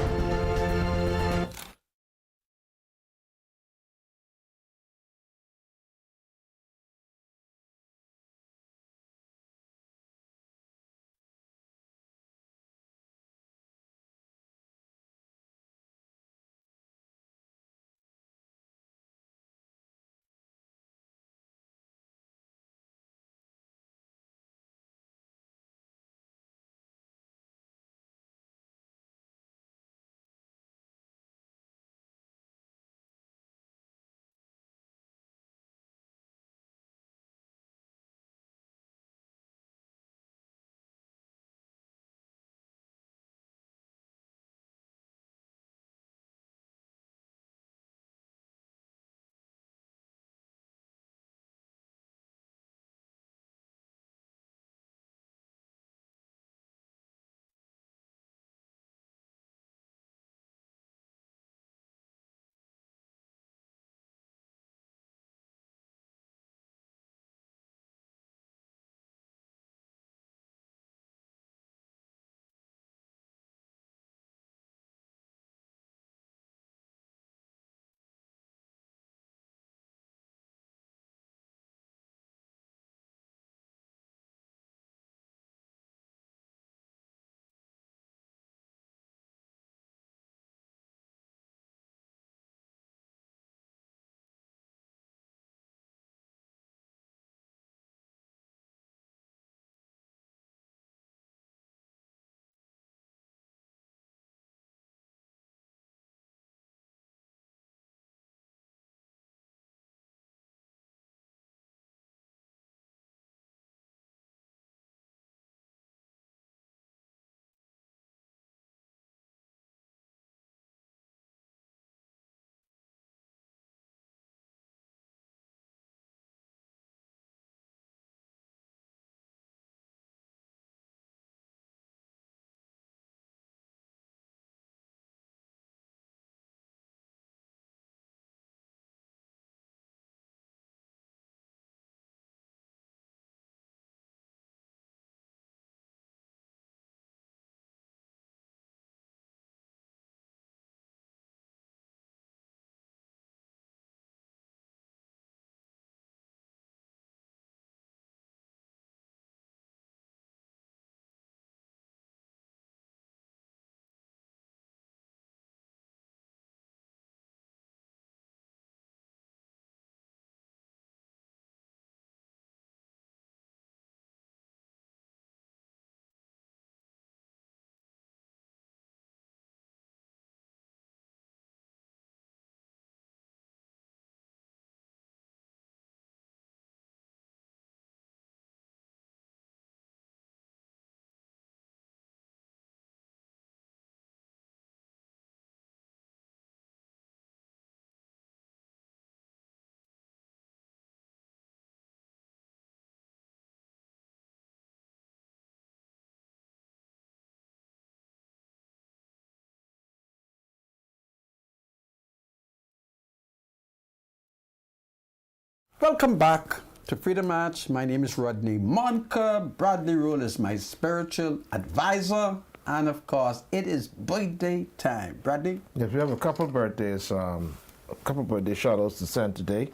Welcome back to Freedom March. My name is Rodney Monka. Bradley Rule is my spiritual advisor. And of course, it is birthday time. Bradley? Yes, we have a couple birthdays, shout outs to send today.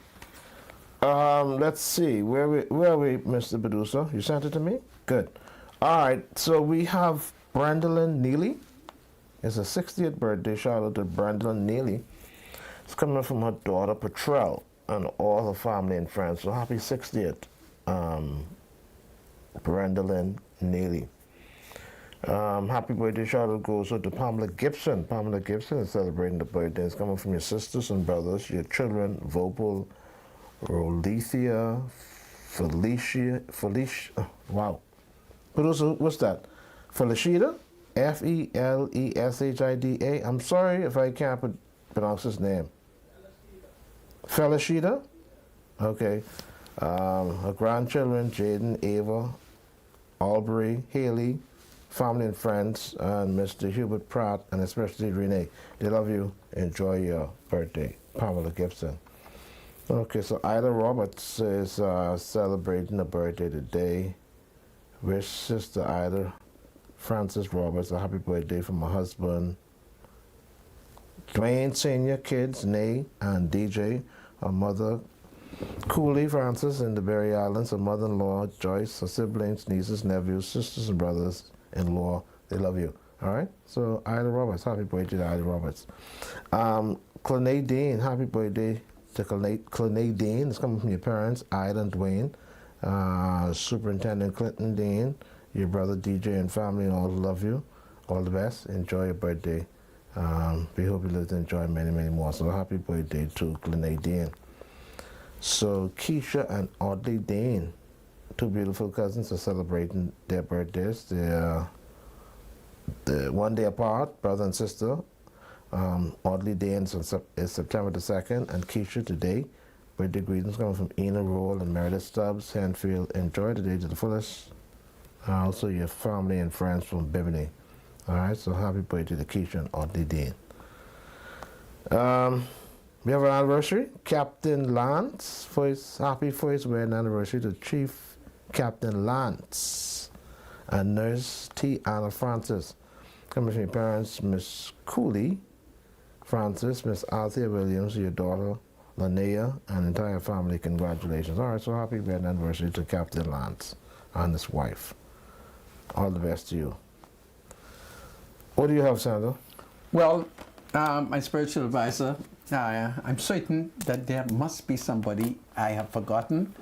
Let's see. Where are we, Mr. Producer? You sent it to me? Good. All right. So we have Brandolyn Neely. It's a 60th birthday. Shout out to Brandolyn Neely. It's coming from her daughter, Patrell, and all her family and friends. So happy 60th, Brandolyn Neely. Happy birthday shout out goes to Pamela Gibson. Pamela Gibson is celebrating the birthday. It's coming from your sisters and brothers, your children, Vopal, Rolethia, Felicia, wow. Producer, what's that? Felicita? Feleshida? I'm sorry if I can't pronounce his name. Felicita? Okay. Her grandchildren, Jaden, Ava, Albury, Haley, family and friends, and Mr. Hubert Pratt, and especially Renee. They love you. Enjoy your birthday. Pamela Gibson. Okay, so Ida Roberts is celebrating a birthday today. Wish Sister Ida Francis Roberts a happy birthday from my husband, Dwayne Senior, kids, Nay and DJ, her mother, Cooley Francis in the Berry Islands, her mother-in-law, Joyce, her siblings, nieces, nephews, sisters and brothers-in-law. They love you. All right? So Ida Roberts, happy birthday to Ida Roberts. Clonay Dean, happy birthday to Clonay Dean. It's coming from your parents, Ida and Dwayne. Superintendent Clinton Dean, your brother DJ and family all love you. All the best. Enjoy your birthday. We hope you live to enjoy many, many more. So happy birthday to Clonay Dean. So Keisha and Audley Dean, two beautiful cousins, are celebrating their birthdays. They're 1 day apart, brother and sister. Audley Dean is September the 2nd, and Keisha today. Birthday greetings coming from Ina Roll and Meredith Stubbs, Hanfield. Enjoy the day to the fullest. Also your family and friends from Bimini. All right, so happy birthday to Keisha and Audley Dean. We have an anniversary. Captain Lance, happy first wedding anniversary to Chief Captain Lance and Nurse T. Anna Francis. Coming from your parents, Miss Cooley Francis, Miss Althea Williams, your daughter, Linnea, and entire family. Congratulations. All right, so happy wedding anniversary to Captain Lance and his wife. All the best to you. What do you have, Sandra? Well, my spiritual advisor, I'm certain that there must be somebody I have forgotten,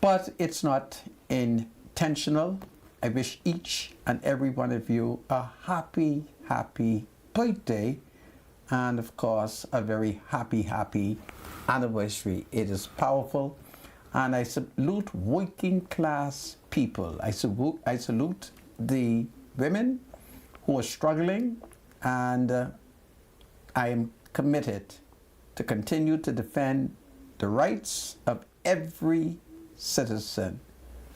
but it's not intentional. I wish each and every one of you a happy, happy birthday, and of course, a very happy, happy anniversary. It is powerful, and I salute working class people. I salute the women who are struggling, and I am committed to continue to defend the rights of every citizen.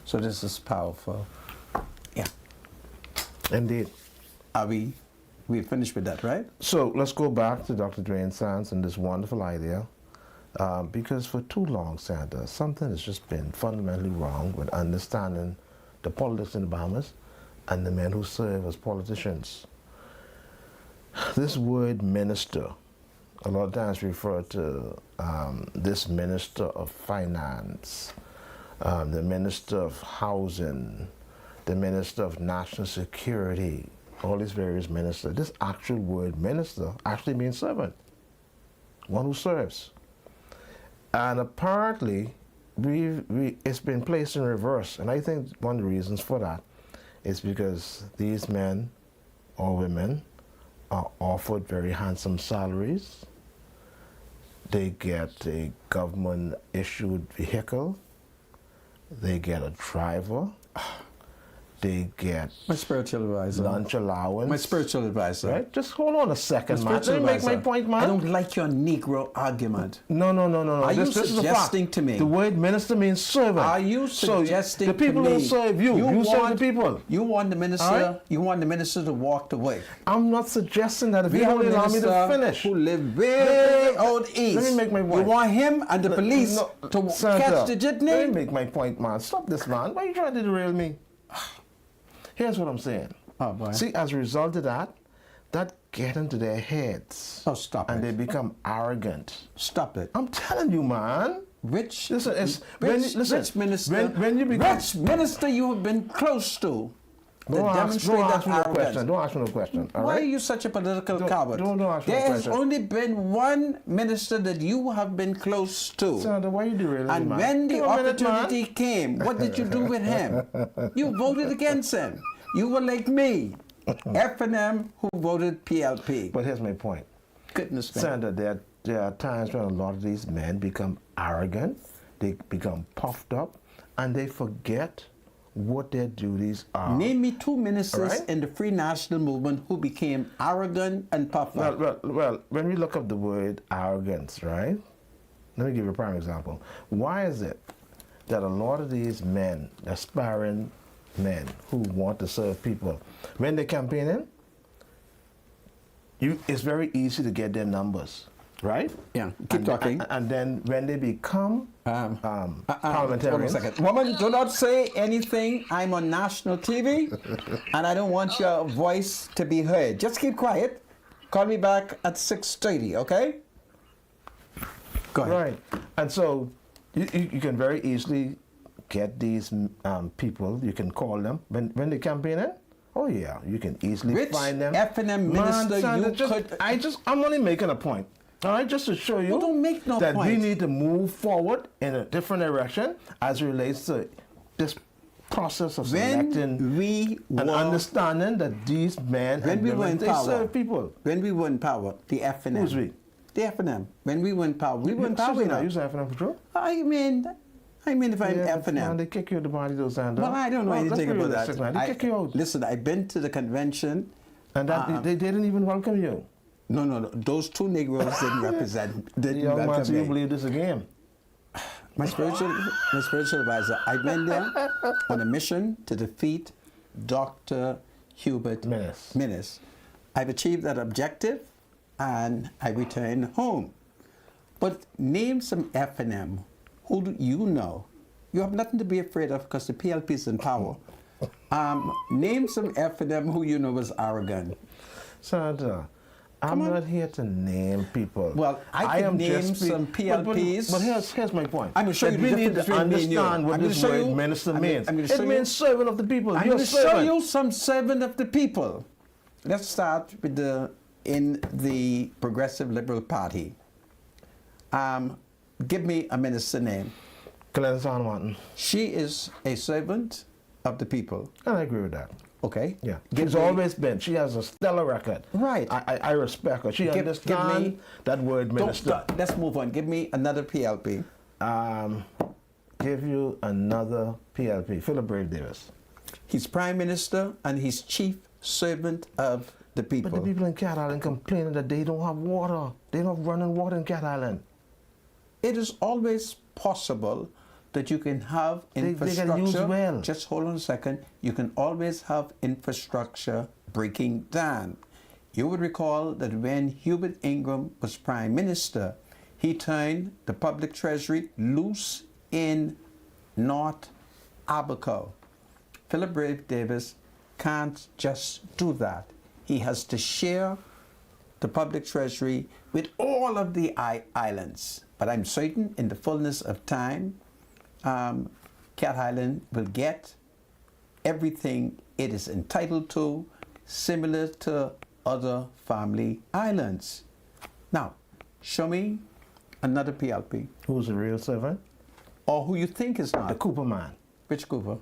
So this is powerful. Yeah. Indeed. We finished with that, right? So let's go back to Dr. Dwayne Sands and this wonderful idea. Because for too long, Sandra, something has just been fundamentally wrong with understanding the politics in the Bahamas and the men who serve as politicians. This word minister, a lot of times refer to this minister of finance, the minister of housing, the minister of national security, all these various ministers. This actual word minister actually means servant, one who serves. And apparently, it's been placed in reverse. And I think one of the reasons for that is because these men or women are offered very handsome salaries. They get a government-issued vehicle. They get a driver. They get my spiritual advisor. Lunch allowance. My spiritual advisor. Right? Just hold on a second, man. Let me make my point, man. I don't like your Negro argument. No. Are you suggesting to me? The word minister means servant. Are you suggesting so the people to me? who serve you serve the people. You want the minister. Right? You want the minister to walk away. I'm not suggesting that. If we you only allow me to finish. Who live way out east. Let me make my point. You want him and the police to catch the jitney? Let me make my point, man. Stop this, man. Why are you trying to derail me? Here's what I'm saying. Oh, boy. See, as a result of that get into their heads. Oh, stop and it. they become arrogant. Stop it. I'm telling you, man. Which Listen, it's rich minister? when you become, Which minister you have been close to? That don't demonstrate ask that me no arrogance? question. Don't ask me no question. All Why right? are you such a political Don't- coward? don't ask me There no has question. only been one minister that you have been close to. Senator, why you derailing me, And man? when the Give me a minute, man. opportunity came, what did you do with him? You voted against him. You were like me, F&M, who voted PLP. But here's my point. Goodness me. Senator, there are times when a lot of these men become arrogant, they become puffed up, and they forget what their duties are. Name me two ministers Right. in the Free National Movement who became arrogant and puffed up. Well, when we look up the word arrogance, right? Let me give you a prime example. Why is it that a lot of these men, aspiring men who want to serve people, when they're campaigning, it's very easy to get their numbers, right? Yeah, keep talking. And then when they become Hold on a parliamentarians, second. Woman, do not say anything. I'm on national TV, and I don't want your voice to be heard. Just keep quiet. Call me back at 6:30, okay? Go ahead. right? And so you can very easily get these people. You can call them when they campaigning. Oh yeah, you can easily Which find them. F&M minister Sandra, you could... I'm only making a point. All right, just to show you Well, don't make no that we point. need to move forward in a different direction as it relates to this process of selecting When we and were, understanding that these men when and we were women, in they power, serve people. when we were in power, the F&M. Who's we? The F&M. When we were in power, we were in power. Susan, now. you say FNM Patrol? I mean, if I'm Yeah, F&M. man, they kick you at the party, those Sandra. Well, I don't know Well, let's anything be about realistic, that. man. They kick you out. Listen, I've been to the convention. And that, they didn't even welcome you. No. Those two Negroes didn't Young man, welcome so you me. believe this again? My spiritual advisor, I went there on a mission to defeat Dr. Hubert Minnis. I've achieved that objective, and I returned home. But name some F&M who do you know. You have nothing to be afraid of because the PLP is in power. Name some F&M who you know was arrogant. Sandra, I'm not here to name people. Well, I can name just some PLPs. But here's my point. I'm going to show you That the we need difference to between me and you. understand what I'm gonna this show word you- minister I'm means. gonna show It you- means servant of the people. I'm You're going a to show servant. you some servant of the people. Let's start with in the Progressive Liberal Party. Give me a minister name. Clarence Martin. She is a servant of the people. And I agree with that. Okay. Yeah. Give She's me- always been. She has a stellar record. Right. I respect her. She Give understands me- that word Don't minister. stop. Let's move on. Give me another PLP. Give you another PLP. Philip Brave Davis. He's Prime Minister and he's Chief Servant of the people. But the people in Cat Island complaining that they don't have water. They don't have running water in Cat Island. It is always possible that you can have They can infrastructure. use well. Just hold on a second. You can always have infrastructure breaking down. You would recall that when Hubert Ingram was Prime Minister, he turned the public treasury loose in North Abaco. Philip Brave Davis can't just do that. He has to share the public treasury with all of the islands. But I'm certain in the fullness of time, Cat Island will get everything it is entitled to, similar to other family islands. Now, show me another PLP, Who's a real servant? or who you think is The not. Cooper man. Which Cooper?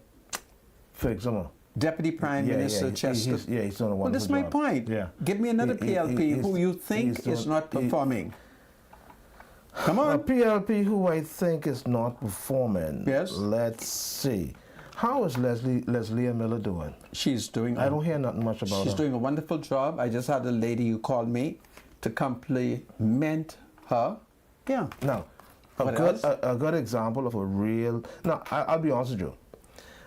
Felix Summer. Deputy Prime Minister Chester. He's done a wonderful Well, that's my job. point. Yeah. Give me another He- PLP he's- who you think he's is doing- not performing. Come A on. PLP who I think is not performing. Yes. Let's see. How is Leslie Miller doing? She's doing. I don't hear nothing much about She's her. doing a wonderful job. I just had a lady who called me to compliment her. Yeah. Now, What else? a good example of a real. Now, I'll be honest with you.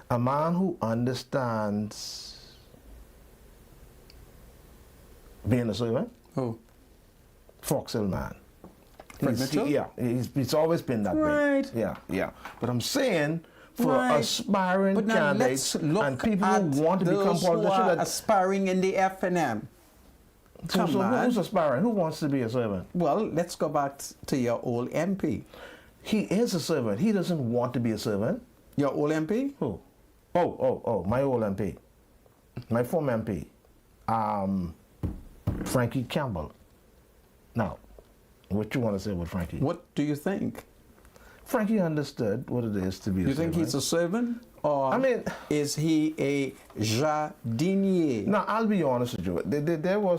A man who understands being a servant, Who? Foxhill man. Fred Mitchell? Yeah, he's always been that Right. way. Yeah. But I'm saying for Right. aspiring But now candidates let's look and people at who want to become those who politicians, are that, aspiring in the F&M. Come on. who's aspiring? Who wants to be a servant? Well, let's go back to your old MP. He is a servant. He doesn't want to be a servant. Your old MP? Who? Oh, my old MP. My former MP. Frankie Campbell. Now, what you want to say with Frankie? What do you think? Frankie understood what it is to be a servant. You think he's a servant? Or I mean, is he a jardinier? now, I'll be honest with you. There were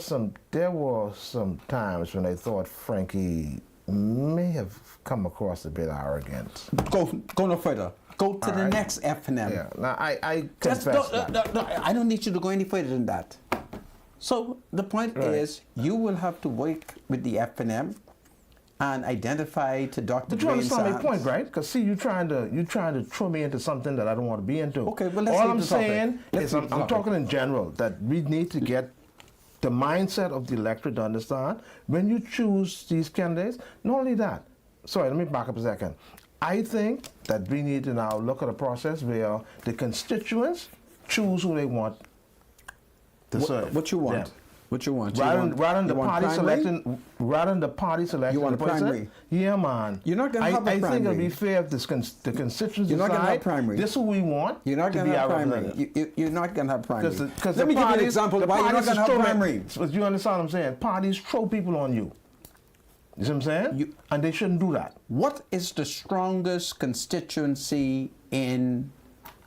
some times when I thought Frankie may have come across a bit arrogant. Go no further. Go to the right. next F&M. Yeah. Now, I Just confess no, I don't need you to go any further than that. So the point Right. is, you will have to work with the F&M and identify to Dr. But you Dwayne understand my Sands. point, right? Because see, you're trying to throw me into something that I don't want to be into. Okay, well, let's all leave I'm the topic. saying Let's is leave I'm the topic. talking in general that we need to get the mindset of the electorate to understand when you choose these candidates. Not only that. Sorry, let me back up a second. I think that we need to now look at a process where the constituents choose who they want to serve. What you want? them. What you want? Rather than you the want party primary? selecting You want the a person, primary? yeah, man. You're not gonna have a I think it'll primary. be fair if the constituents You're not gonna have decide primary. this is who we want You're not to going be to have our primary. representative. You're not going to have primary. Because Let me give you an example why you're not going to have primary. But you understand what I'm saying? Parties throw people on you. You see what I'm saying? And they shouldn't do that. What is the strongest constituency in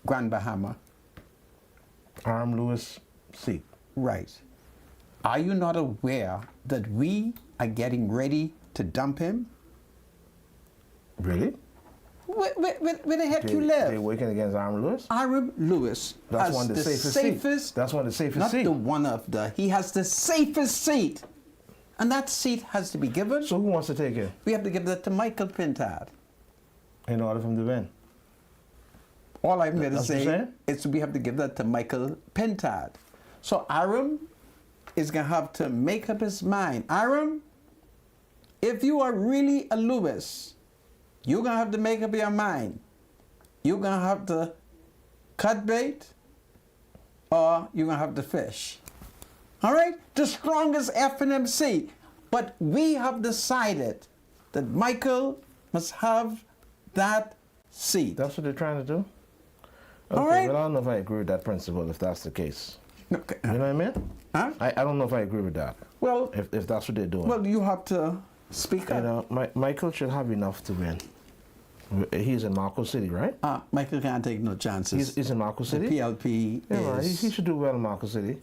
Grand Bahama? Lewis seat. Right. Are you not aware that we are getting ready to dump him? Really? Where the heck you They're live? working against Lewis? Arab Lewis That's has one of the safest safest seats. That's one of the safest not seats. the one of the, he has the safest seat. And that seat has to be given. So who wants to take it We have to give that to Michael Pintard. in order for him to win? All I'm going to That's what you're say saying? is we have to give that to Michael Pintard. So Aram is going to have to make up his mind. Aram, if you are really a Lewis, you're going to have to make up your mind. You're going to have to cut bait or you're going to have to fish. All right? The strongest FNMC. But we have decided that Michael must have that seat. That's what they're trying to do? Okay, All right. Well, I don't know if I agree with that principle if that's the case. Okay. You know what I mean? Huh? I don't know if I agree with that. Well, If that's what they're doing. well, you have to speak you up. know, Michael should have enough to win. He's in Marco City, right? Michael can't take no chances. He's in Marco The City? PLP Yeah, man, is. he should do well in Marco City.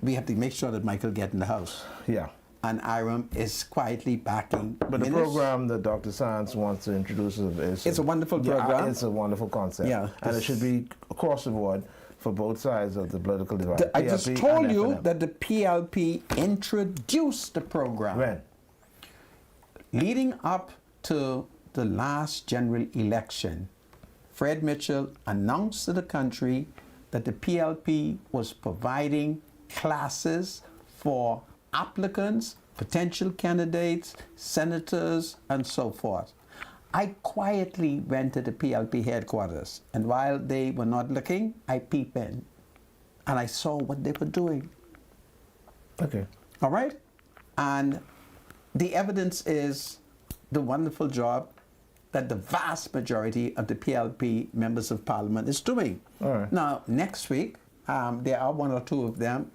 We have to make sure that Michael get in the house. Yeah. And Iram is quietly backing. But the Minister. program that Dr. Sands wants to introduce is It's a wonderful program. It's a wonderful concept. Yeah, and it should be across the board for both sides of the political divide. I just PLP told and you FNM. that the PLP introduced the program. When? Leading up to the last general election, Fred Mitchell announced to the country that the PLP was providing classes for applicants, potential candidates, senators, and so forth. I quietly went to the PLP headquarters, and while they were not looking, I peeped in, and I saw what they were doing. Okay. All right? And the evidence is the wonderful job that the vast majority of the PLP members of parliament is doing. All right. Now, next week, there are one or two of them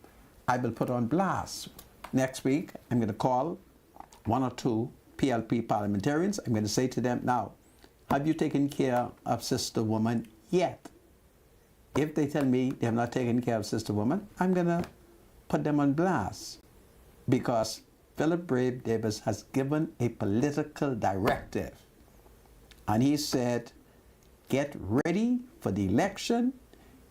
I will put on blast. Next week, I'm going to call one or two PLP parliamentarians. I'm going to say to them, now, have you taken care of Sister Woman yet? If they tell me they have not taken care of Sister Woman, I'm going to put them on blast, because Philip Brave Davis has given a political directive, and he said, get ready for the election,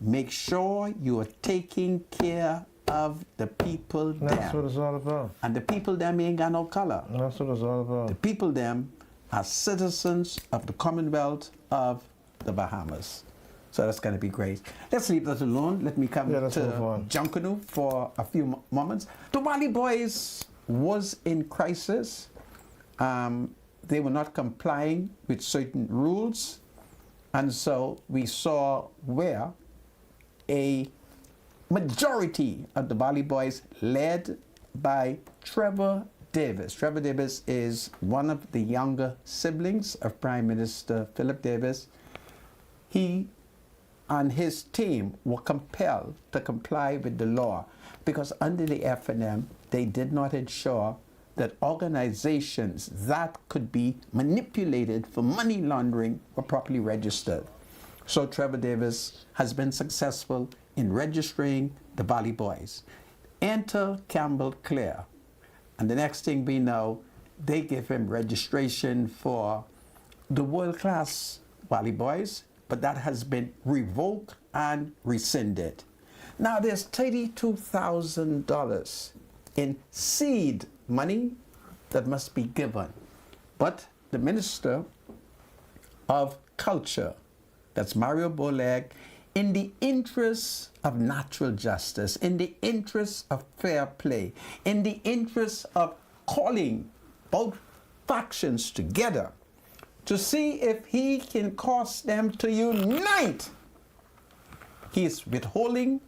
make sure you are taking care of the people That's what them. it's all about. And the people them ain't got no color. That's what it's all The about. people them are citizens of the Commonwealth of the Bahamas. So that's going to be great. Let's leave that alone. Let me come Let's move to on. Junkanoo for a few moments. The Wally Boys was in crisis. They were not complying with certain rules. And so we saw where a majority of the Valley Boys, led by Trevor Davis. Trevor Davis is one of the younger siblings of Prime Minister Philip Davis. He and his team were compelled to comply with the law because under the FNM, they did not ensure that organizations that could be manipulated for money laundering were properly registered. So Trevor Davis has been successful in registering the Valley Boys. Enter Campbell Clear. And the next thing we know, they give him registration for the world-class Valley Boys, but that has been revoked and rescinded. Now there's $32,000 in seed money that must be given. But the Minister of Culture, that's Mario Boleg, in the interests of natural justice, in the interests of fair play, in the interests of calling both factions together to see if he can cause them to unite, he is withholding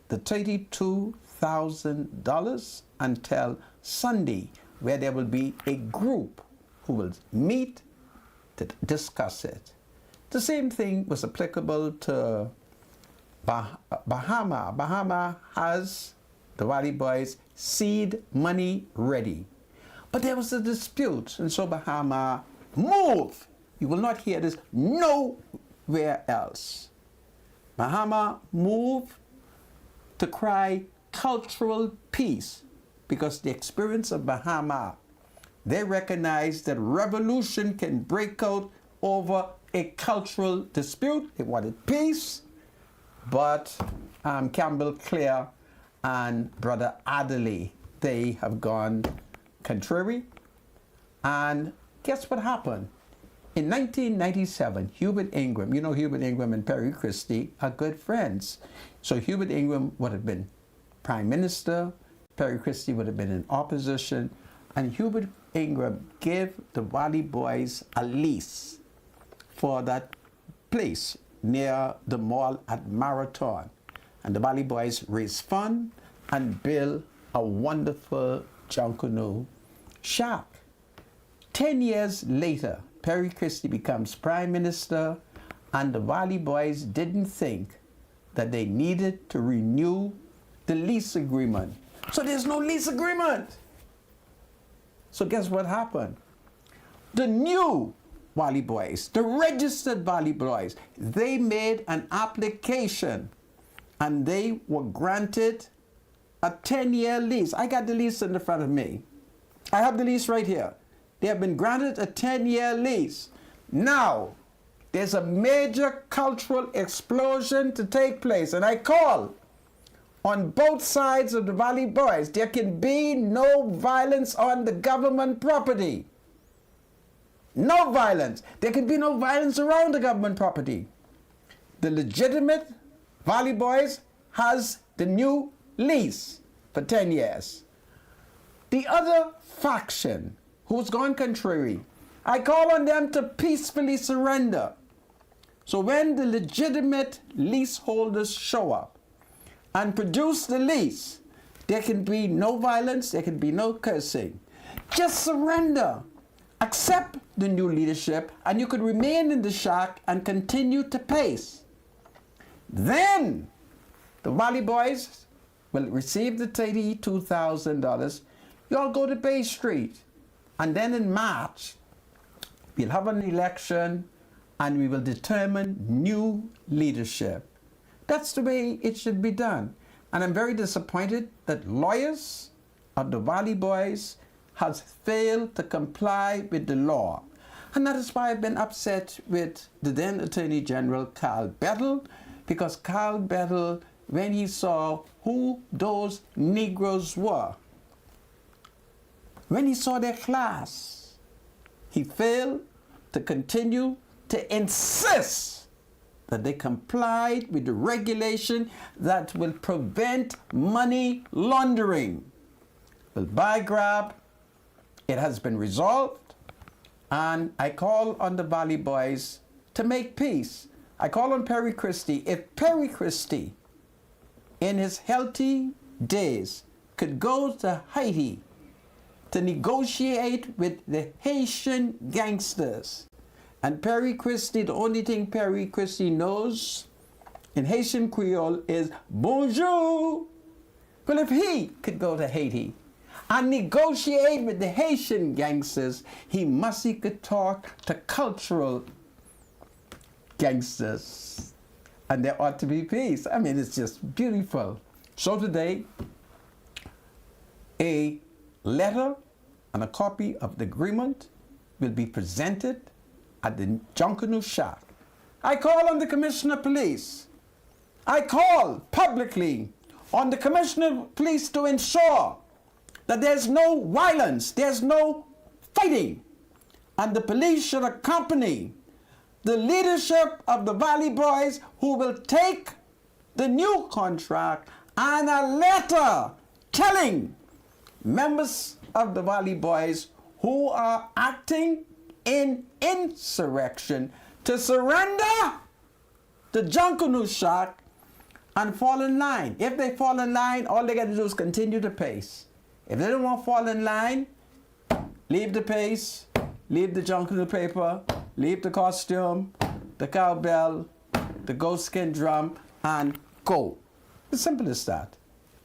the $32,000 until Sunday, where there will be a group who will meet to discuss it. The same thing was applicable to Bahama. Bahama has the Valley Boys seed money ready. But there was a dispute, and so Bahama moved. You will not hear this nowhere else. Bahama moved to cry cultural peace because the experience of Bahama, they recognize that revolution can break out over a cultural dispute. They wanted peace, but Campbell Clear and Brother Adderley, they have gone contrary. And guess what happened? In 1997, Hubert Ingram, you know Hubert Ingram and Perry Christie are good friends. So Hubert Ingram would have been Prime Minister, Perry Christie would have been in opposition, and Hubert Ingram gave the Valley Boys a lease for that place near the mall at Marathon. And the Valley Boys raised funds and built a wonderful Junkanoo shack. 10 years later, Perry Christie becomes Prime Minister, and the Valley Boys didn't think that they needed to renew the lease agreement. So there's no lease agreement. So guess what happened? The new Valley Boys, the registered Valley Boys, they made an application and they were granted a 10-year lease. I got the lease in the front of me. I have the lease right here. They have been granted a 10-year lease. Now, there's a major cultural explosion to take place, and I call on both sides of the Valley Boys. There can be no violence on the government property. No violence. There can be no violence around the government property. The legitimate Valley Boys has the new lease for 10 years. The other faction who's gone contrary, I call on them to peacefully surrender. So when the legitimate leaseholders show up and produce the lease, there can be no violence, there can be no cursing. Just surrender. Accept the new leadership, and you could remain in the shack and continue to pace. Then the Valley Boys will receive the $32,000. You all go to Bay Street. And then in March, we'll have an election and we will determine new leadership. That's the way it should be done. And I'm very disappointed that lawyers of the Valley Boys has failed to comply with the law. And that is why I've been upset with the then Attorney General, Carl Bettel, because Carl Bettel, when he saw who those Negroes were, when he saw their class, he failed to continue to insist that they complied with the regulation that will prevent money laundering. Well, by grab, it has been resolved, and I call on the Valley Boys to make peace. I call on Perry Christie. If Perry Christie, in his healthy days, could go to Haiti to negotiate with the Haitian gangsters. And Perry Christie, the only thing Perry Christie knows in Haitian Creole is bonjour. Well, if he could go to Haiti and negotiate with the Haitian gangsters, he could talk to cultural gangsters. And there ought to be peace. I mean, it's just beautiful. So today, a letter and a copy of the agreement will be presented at the Junkanoo shop. I call on the Commissioner of Police. I call publicly on the Commissioner of Police to ensure that there's no violence, there's no fighting, and the police should accompany the leadership of the Valley Boys, who will take the new contract, and a letter telling members of the Valley Boys who are acting in insurrection to surrender the Junkanoo shot and fall in line. If they fall in line, all they got to do is continue the pace. If they don't want to fall in line, leave the pace, leave the Junkanoo paper, leave the costume, the cowbell, the goat skin drum, and go. It's simple as that.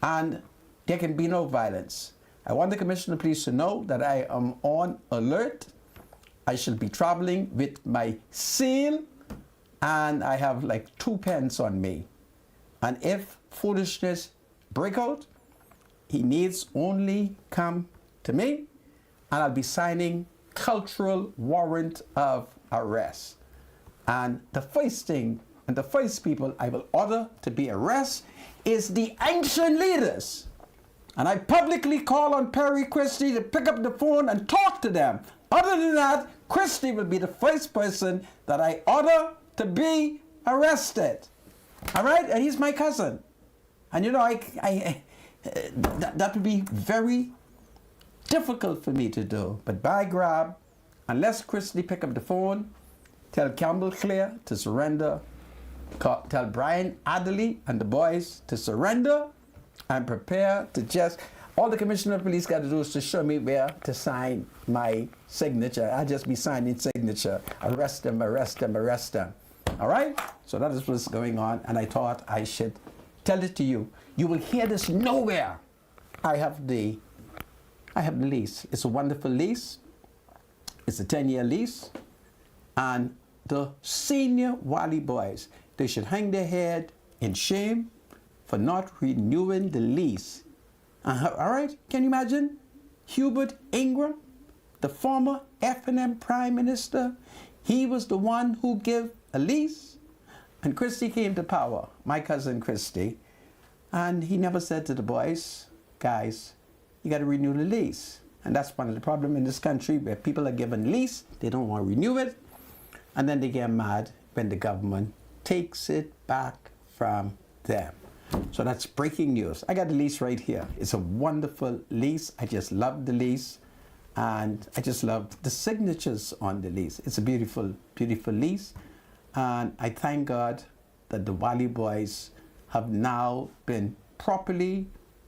And there can be no violence. I want the Commissioner of Police to know that I am on alert. I shall be traveling with my seal, and I have like 2 pens on me. And if foolishness break out, he needs only come to me, and I'll be signing cultural warrant of arrest. And the first thing, and the first people I will order to be arrested is the ancient leaders. And I publicly call on Perry Christie to pick up the phone and talk to them. Other than that, Christie will be the first person that I order to be arrested. All right? And he's my cousin. And you know, that would be very difficult for me to do. But by grab, unless Christie pick up the phone, tell Campbell Clear to surrender, tell Brian Adderley and the boys to surrender, and prepare to just, all the Commissioner of Police got to do is to show me where to sign my signature. I'll just be signing signature. Arrest them, arrest them, arrest them. All right? So that is what's going on, and I thought I should tell it to you. You will hear this nowhere. I have the lease. It's a wonderful lease. It's a 10-year lease. And the senior Wally boys, they should hang their head in shame for not renewing the lease. All right? Can you imagine? Hubert Ingram, the former F&M Prime Minister, he was the one who gave a lease. And Christie came to power, my cousin Christie, and he never said to the boys, guys, you got to renew the lease. And that's one of the problems in this country, where people are given lease, they don't want to renew it, and then they get mad when the government takes it back from them. So that's breaking news. I got the lease right here. It's a wonderful lease. I just love the lease, and I just love the signatures on the lease. It's a beautiful, beautiful lease, and I thank God that the Wally boys have now been properly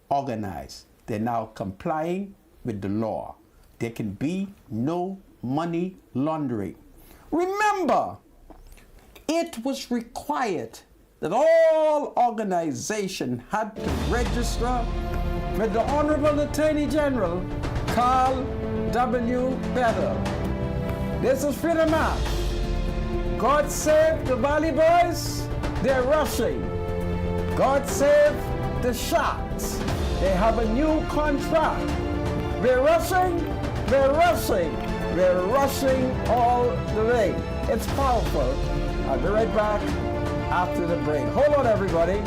organized. They're now complying with the law. There can be no money laundering. Remember, it was required that all organizations had to register with the Honorable Attorney General, Carl W. Better. This is Freedom March. God save the Valley Boys, they're rushing. God save the Shots, they have a new contract. We're rushing, we're rushing, we're rushing all the way. It's powerful. I'll be right back after the break. Hold on, everybody.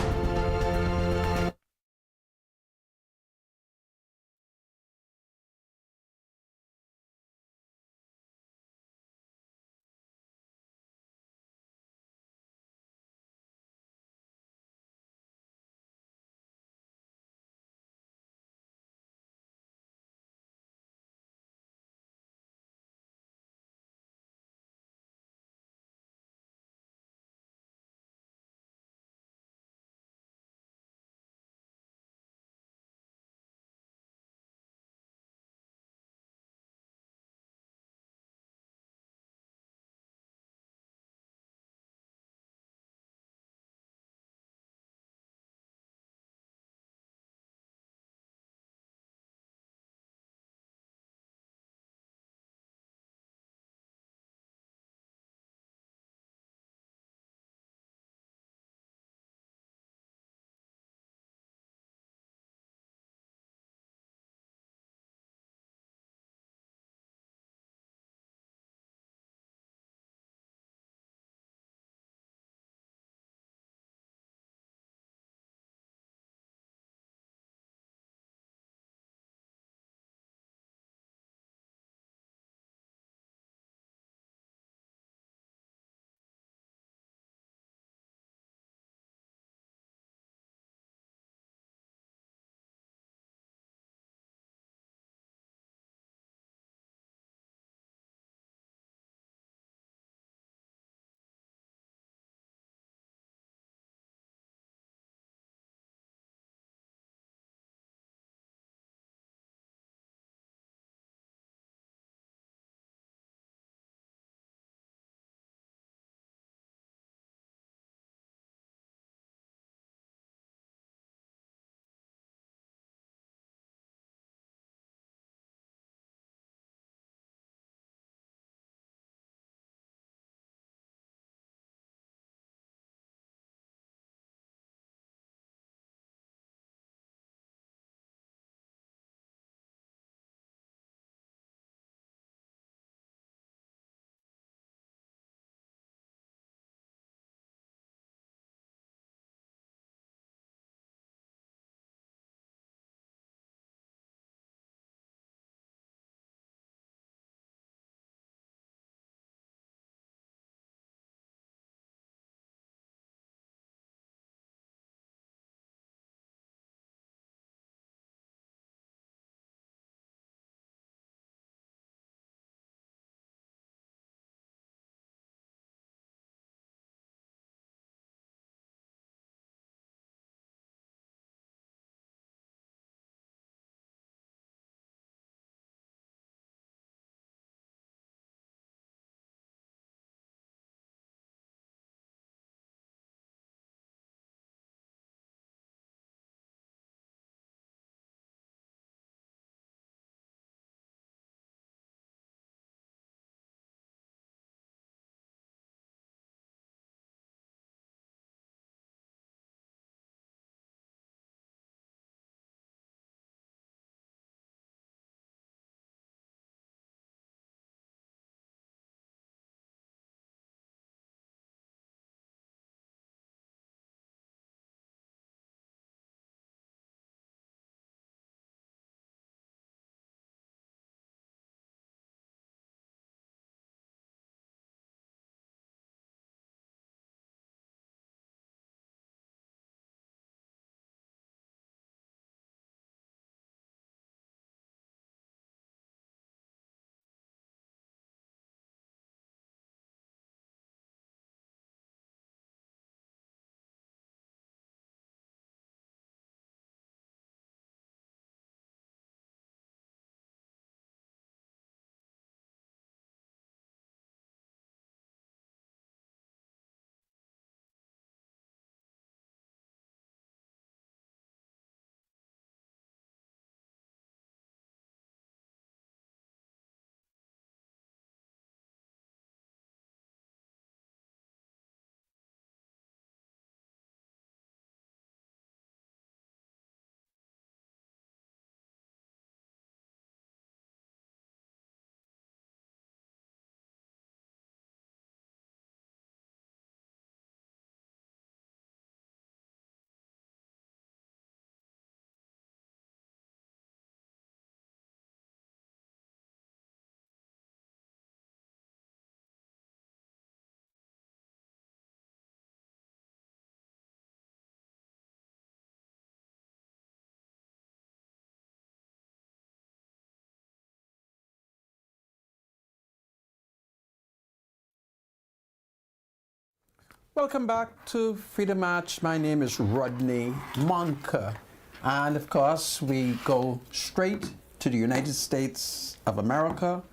Welcome back to Freedom March. My name is Rodney Monka. And of course, we go straight to the United States of America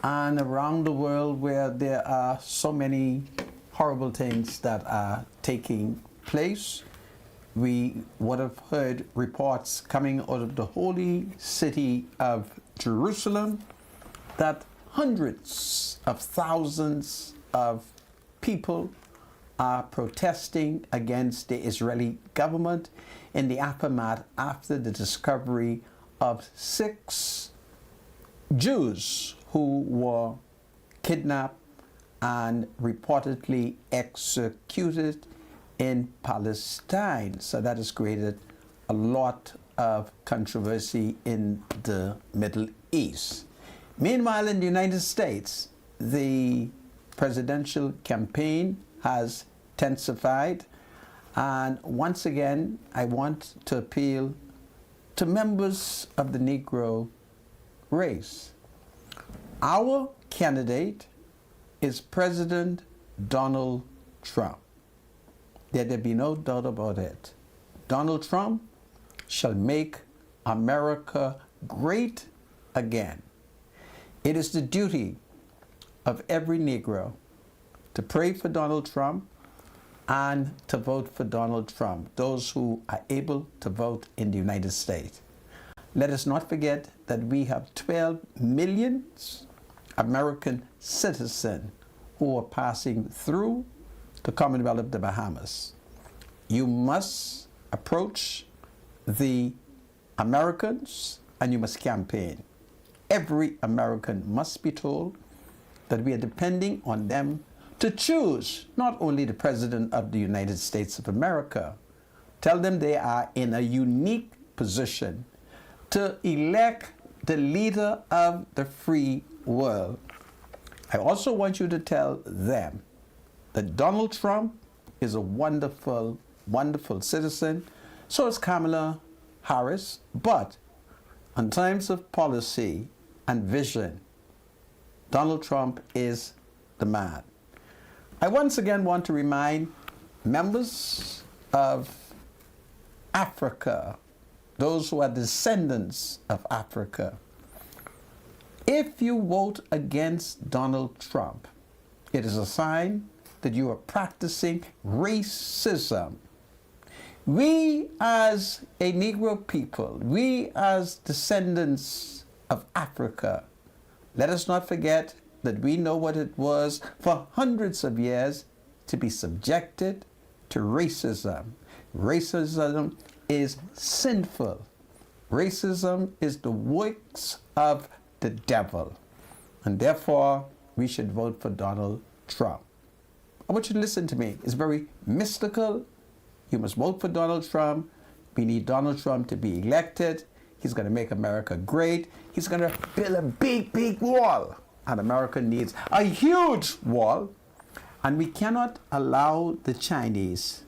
and around the world where there are so many horrible things that are taking place. We would have heard reports coming out of the holy city of Jerusalem that hundreds of thousands of people are protesting against the Israeli government in the aftermath after the discovery of 6 Jews who were kidnapped and reportedly executed in Palestine. So that has created a lot of controversy in the Middle East. Meanwhile, in the United States, the presidential campaign has intensified. And once again, I want to appeal to members of the Negro race. Our candidate is President Donald Trump. Let there be no doubt about it. Donald Trump shall make America great again. It is the duty of every Negro to pray for Donald Trump and to vote for Donald Trump, those who are able to vote in the United States. Let us not forget that we have 12 million American citizens who are passing through the Commonwealth of the Bahamas. You must approach the Americans and you must campaign. Every American must be told that we are depending on them to choose not only the President of the United States of America, tell them they are in a unique position to elect the leader of the free world. I also want you to tell them that Donald Trump is a wonderful, wonderful citizen. So is Kamala Harris. But in terms of policy and vision, Donald Trump is the man. I once again want to remind members of Africa, those who are descendants of Africa, if you vote against Donald Trump, it is a sign that you are practicing racism. We as a Negro people, we as descendants of Africa, let us not forget that we know what it was for hundreds of years to be subjected to racism. Racism is sinful. Racism is the works of the devil. And therefore, we should vote for Donald Trump. I want you to listen to me. It's very mystical. You must vote for Donald Trump. We need Donald Trump to be elected. He's going to make America great. He's going to build a big, big wall. And America needs a huge wall. And we cannot allow the Chinese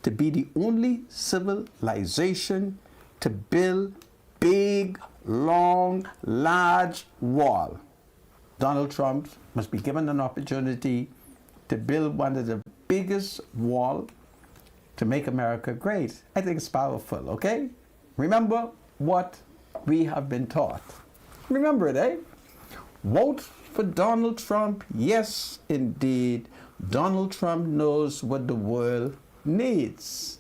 to be the only civilization to build big, long, large wall. Donald Trump must be given an opportunity to build one of the biggest wall to make America great. I think it's powerful, okay? Remember what we have been taught. Remember it, eh? Vote for Donald Trump. Yes, indeed. Donald Trump knows what the world needs.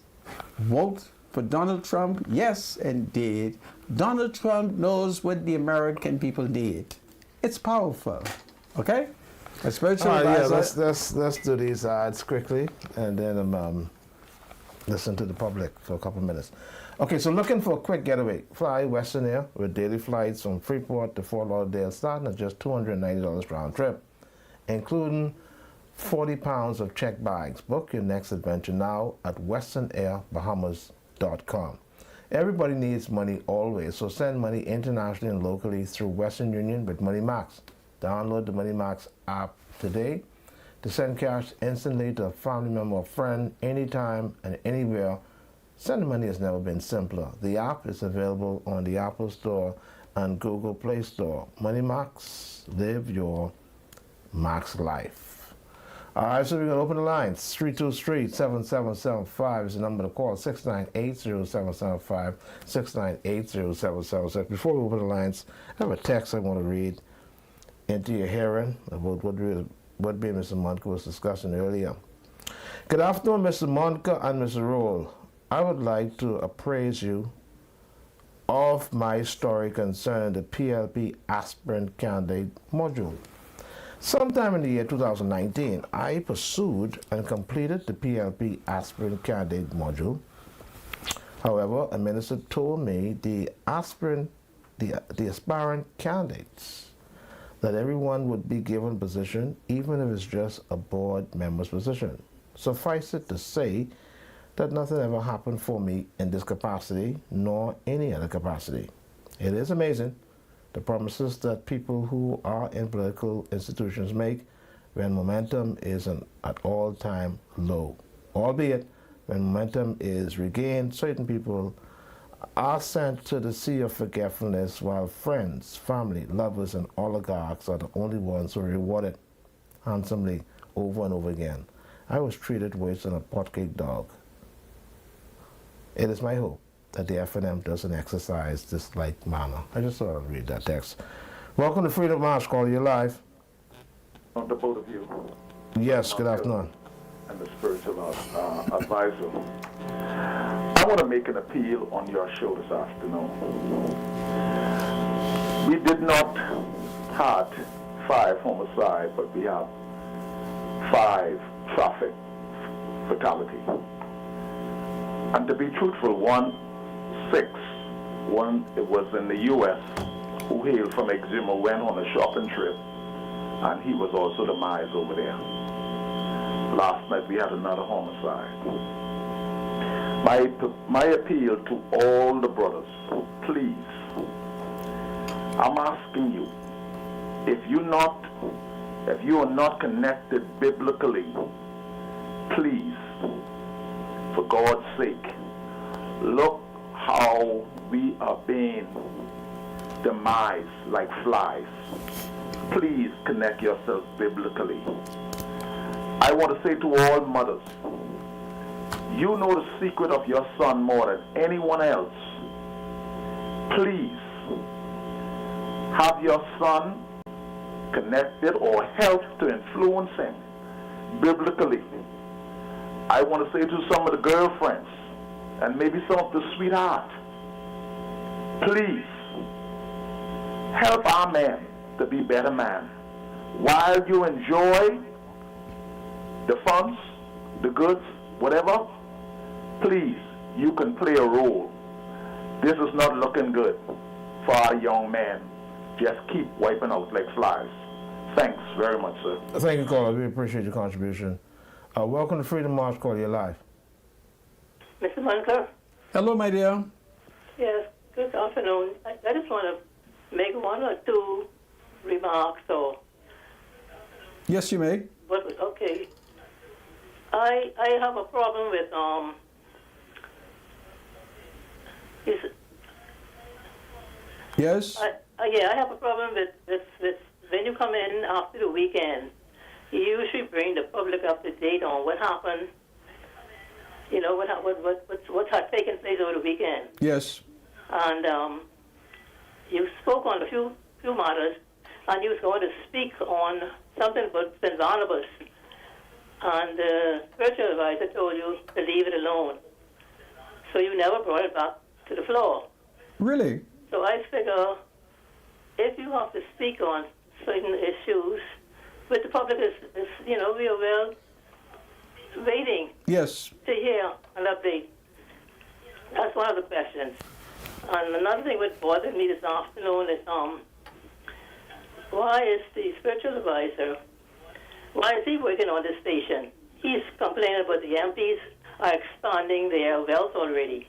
Vote for Donald Trump. Yes, indeed. Donald Trump knows what the American people need. It's powerful. Okay? A spiritual advisor. Let's do these ads quickly and then listen to the public for a couple minutes. Okay, so looking for a quick getaway. Fly Western Air with daily flights from Freeport to Fort Lauderdale starting at just $290 round trip, including 40 pounds of checked bags. Book your next adventure now at westernairbahamas.com. Everybody needs money always, so send money internationally and locally through Western Union with MoneyMax. Download the MoneyMax app today to send cash instantly to a family member or friend anytime and anywhere. Sending money has never been simpler. The app is available on the Apple Store and Google Play Store. MoneyMax, live your max life. All right, so we're going to open the lines. 323-7775 is the number to call. 698-0775, 698-0776. Before we open the lines, I have a text I want to read into your hearing about what me and Mr. Monka was discussing earlier. Good afternoon, Mr. Monka and Mr. Roll. I would like to appraise you of my story concerning the PLP aspirant candidate module. Sometime in the year 2019, I pursued and completed the PLP aspirant candidate module. However, a minister told me the aspirant candidates that everyone would be given position, even if it's just a board member's position. Suffice it to say that nothing ever happened for me in this capacity, nor any other capacity. It is amazing the promises that people who are in political institutions make when momentum is at all-time low. Albeit, when momentum is regained, certain people are sent to the sea of forgetfulness, while friends, family, lovers, and oligarchs are the only ones who are rewarded handsomely over and over again. I was treated worse than a potcake dog. It is my hope that the FNM doesn't exercise this like manner. I just thought I'd read that text. Welcome to Freedom March, call you live. On the both of you. Yes, good afternoon. And the spiritual advisor. I want to make an appeal on your show this afternoon. We did not have 5 homicides, but we have 5 traffic fatalities. And to be truthful, one it was in the U.S. who hailed from Exuma, went on a shopping trip, and he was also demised over there. Last night we had another homicide. My appeal to all the brothers, please, I'm asking you, if you are not connected biblically, please, for God's sake, look how we are being demised like flies. Please connect yourself biblically. I want to say to all mothers, you know the secret of your son more than anyone else. Please have your son connected or help to influence him biblically. I want to say to some of the girlfriends and maybe some of the sweethearts, please help our man to be better man. While you enjoy the funds, the goods, whatever, please, you can play a role. This is not looking good for our young men. Just keep wiping out like flies. Thanks very much, sir. Thank you, caller. We appreciate your contribution. Welcome to Freedom March, call you live. Mr. Monka? Hello, my dear. Yes, good afternoon. I just want to make 1 or 2 remarks. Yes, you may. But, okay. I have a problem with, Yes? I have a problem with when you come in after the weekend, you usually bring the public up to date on what happened, what's taken place over the weekend. Yes. And you spoke on a few matters, and you was going to speak on something about St. Barnabas. And the spiritual advisor told you to leave it alone. So you never brought it back to the floor. Really? So I figure if you have to speak on certain issues, but the public is we are well waiting Yes. to hear an update. That's one of the questions. And another thing that bothered me this afternoon is why is the spiritual advisor, why is he working on this station? He's complaining about the MPs are expanding their wealth already.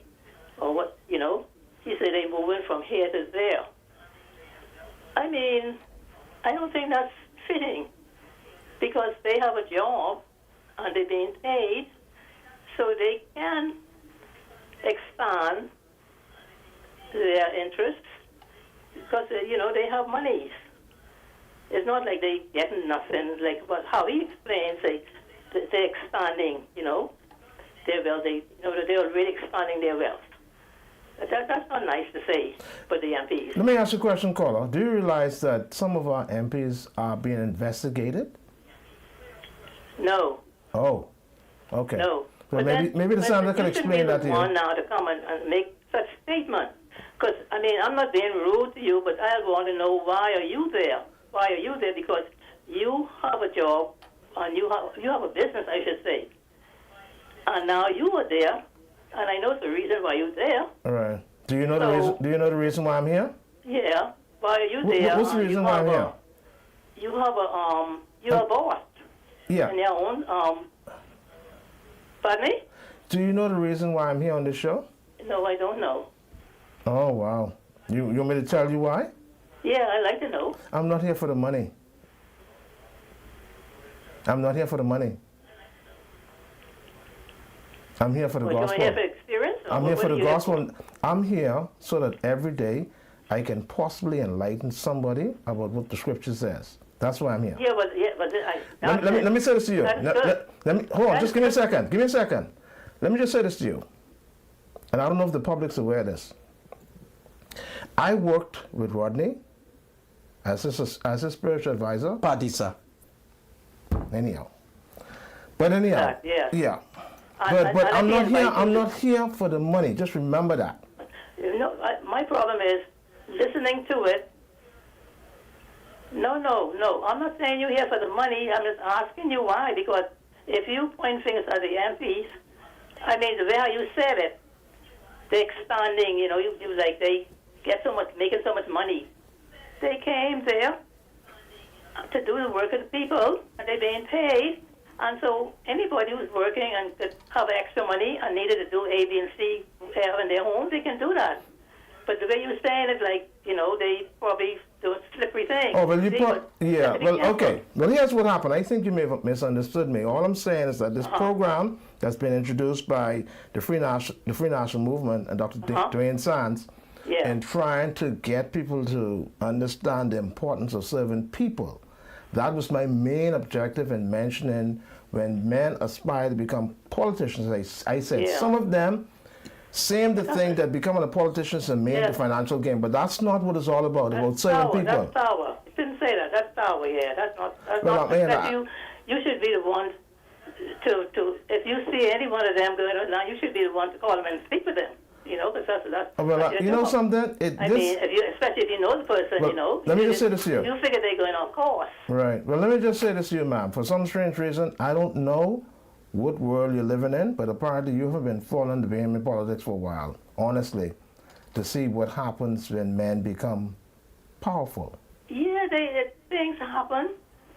Or what, he said they're moving from here to there. I mean, I don't think that's fitting because they have a job and they're being paid so they can expand their interests because, they have monies. It's not like they getting nothing, like how he explains, expanding, their wealth. They're really expanding their wealth. That's not nice to say for the MPs. Let me ask you a question, caller. Do you realize that some of our MPs are being investigated? No. Oh, okay. No. Well, maybe the senator can explain that to you. One now to come and make such statements. Because, I'm not being rude to you, but I want to know, why are you there? Why are you there? Because you have a job, and you have a business, I should say. And now you are there, and I know the reason why you're there. All right. Do you know the reason? Do you know the reason why I'm here? Yeah. Why are you there? What's the reason why I'm here? You have you're a boss. Yeah. In your own, pardon me? Do you know the reason why I'm here on this show? No, I don't know. Oh, wow. You want me to tell you why? Yeah, I'd like to know. I'm not here for the money. I'm not here for the money. I'm here for the gospel. You're here for experience? I'm here for the gospel. I'm here so that every day I can possibly enlighten somebody about what the scripture says. That's why I'm here. Yeah, but let me say this to you. Let me hold on. Just give me a second. Give me a second. Let me just say this to you. And I don't know if the public's aware of this. I worked with Rodney as a spiritual advisor. Padisa. Anyhow. Yeah. Yeah. But I'm not here. I'm not here for the money. Just remember that. My problem is listening to it. No. I'm not saying you're here for the money. I'm just asking you why. Because if you point fingers at the MPs, the way how you said it, they're expanding. You like they get making so much money. They came there to do the work of the people, and they're being paid. And so anybody who's working and could have extra money and needed to do A, B, and C in their home, they can do that. But the way you're saying it, they probably do a slippery thing. Oh, well, okay. Well, here's what happened. I think you may have misunderstood me. All I'm saying is that this program that's been introduced by the Free National Movement and Dr. Dwayne Sands, and trying to get people to understand the importance of serving people. That was my main objective in mentioning when men aspire to become politicians. I said some of them seem to think that becoming a politician is a main financial gain, but that's not what it's all about. It's about serving people. That's power. You didn't say that. That's power. Yeah, that's not. You should be the one to. If you see any one of them going on now, you should be the one to call them and speak with them. Because that's you know something? especially if you know the person, Let me just say this to you. You figure they're going on course. Right. Well, let me just say this to you, ma'am. For some strange reason, I don't know what world you're living in, but apparently you have been following the game in politics for a while, honestly, to see what happens when men become powerful. Yeah, things happen,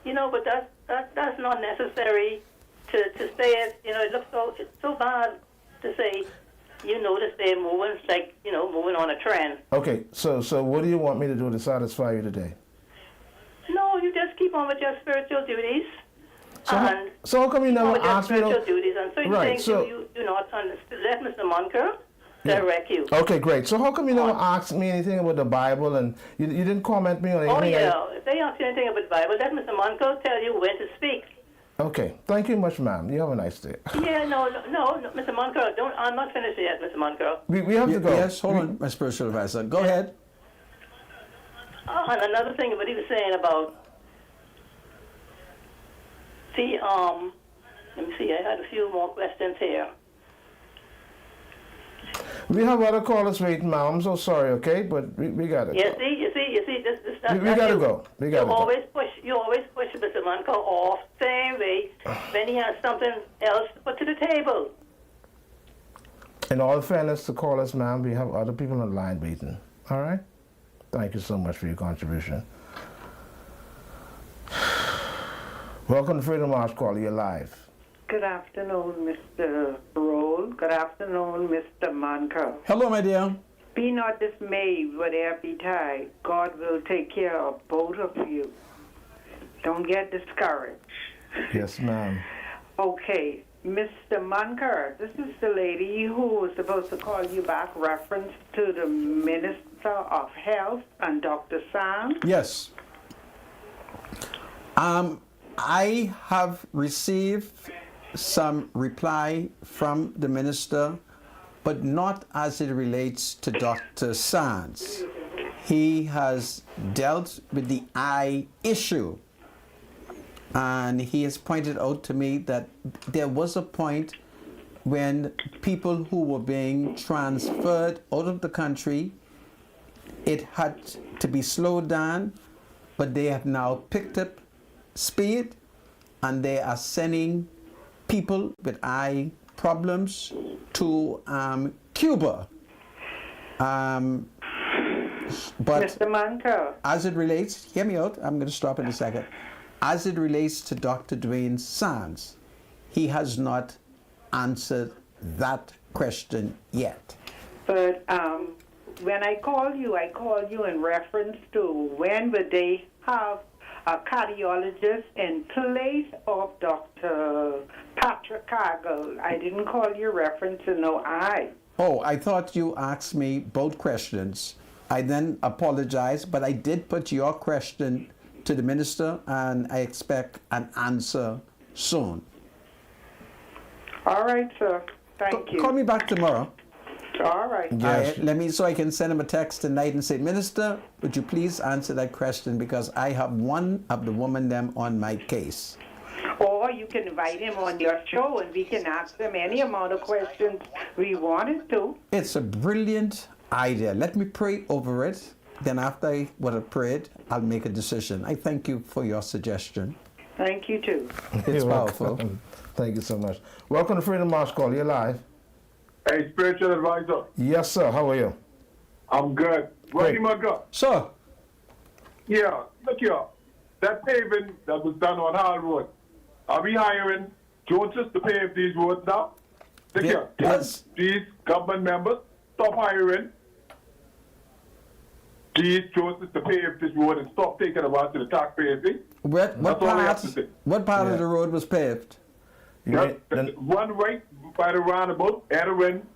but that's not necessary to say it. It looks it's so bad to say. You notice they're moving, moving on a trend. Okay, so what do you want me to do to satisfy you today? No, you just keep on with your spiritual duties. So how come you never ask me? Spiritual duties and certain things you do not understand. Let Mr. Munker direct you. Okay, great. So how come you never asked me anything about the Bible and you didn't comment me on anything? Oh yeah, if they ask you anything about the Bible, let Mr. Munker tell you when to speak. Okay. Thank you much, ma'am. You have a nice day. Yeah, no, Mr. Munker, I'm not finished yet, Mr. Munker. We have to go. Yes, hold on, my spiritual advisor. Go ahead. And another thing what he was saying about let me see, I had a few more questions here. We have other callers waiting, ma'am. I'm so sorry, okay? But we got it. Yeah, you see, we gotta go. We gotta go. You always push Mr. Munker off, same way, when he has something else to put to the table. In all fairness to callers, ma'am, we have other people on the line waiting. All right? Thank you so much for your contribution. Welcome to Freedom March Call. You're live. Good afternoon, Mr. Roll. Good afternoon, Mr. Munker. Hello, my dear. Be not dismayed, whatever betide. God will take care of both of you. Don't get discouraged. Yes, ma'am. Okay, Mr. Munker, this is the lady who was supposed to call you back reference to the Minister of Health and Dr. Sam. Yes. I have received some reply from the minister, but not as it relates to Dr. Sands. He has dealt with the eye issue, and he has pointed out to me that there was a point when people who were being transferred out of the country, it had to be slowed down, but they have now picked up speed, and they are sending people with eye problems to Cuba. But Mr. Manker. as it relates, hear me out, I'm going to stop in a second. As it relates to Dr. Dwayne Sands, he has not answered that question yet. But when I call you in reference to when would they have a cardiologist in place of Dr. Patrick Cargill. I didn't call you reference to no eye. Oh, I thought you asked me both questions. I then apologized, but I did put your question to the minister, and I expect an answer soon. All right, sir. Thank you. Call me back tomorrow. All right. Yes. So I can send him a text tonight and say, Minister, would you please answer that question, because I have one of the woman them on my case. Or you can invite him on your show and we can ask him any amount of questions we wanted to. It's a brilliant idea. Let me pray over it. Then after I would have prayed, I'll make a decision. I thank you for your suggestion. Thank you, too. It's You're powerful. welcome. Thank you so much. Welcome to Freedom March Call. You're live. Hey, spiritual advisor. Yes, sir. How are you? I'm good. Where Great. you my go? So, Yeah, look here. That paving that was done on Hall Road, are we hiring Joneses to pave these roads now? Look here. yes. These government members, stop hiring these Joneses to pave this road and stop taking it out to the taxpayers. See? what That's all we have part, to say. what part Yeah. of the road was paved? You That- mean- one right by the roundabout, entering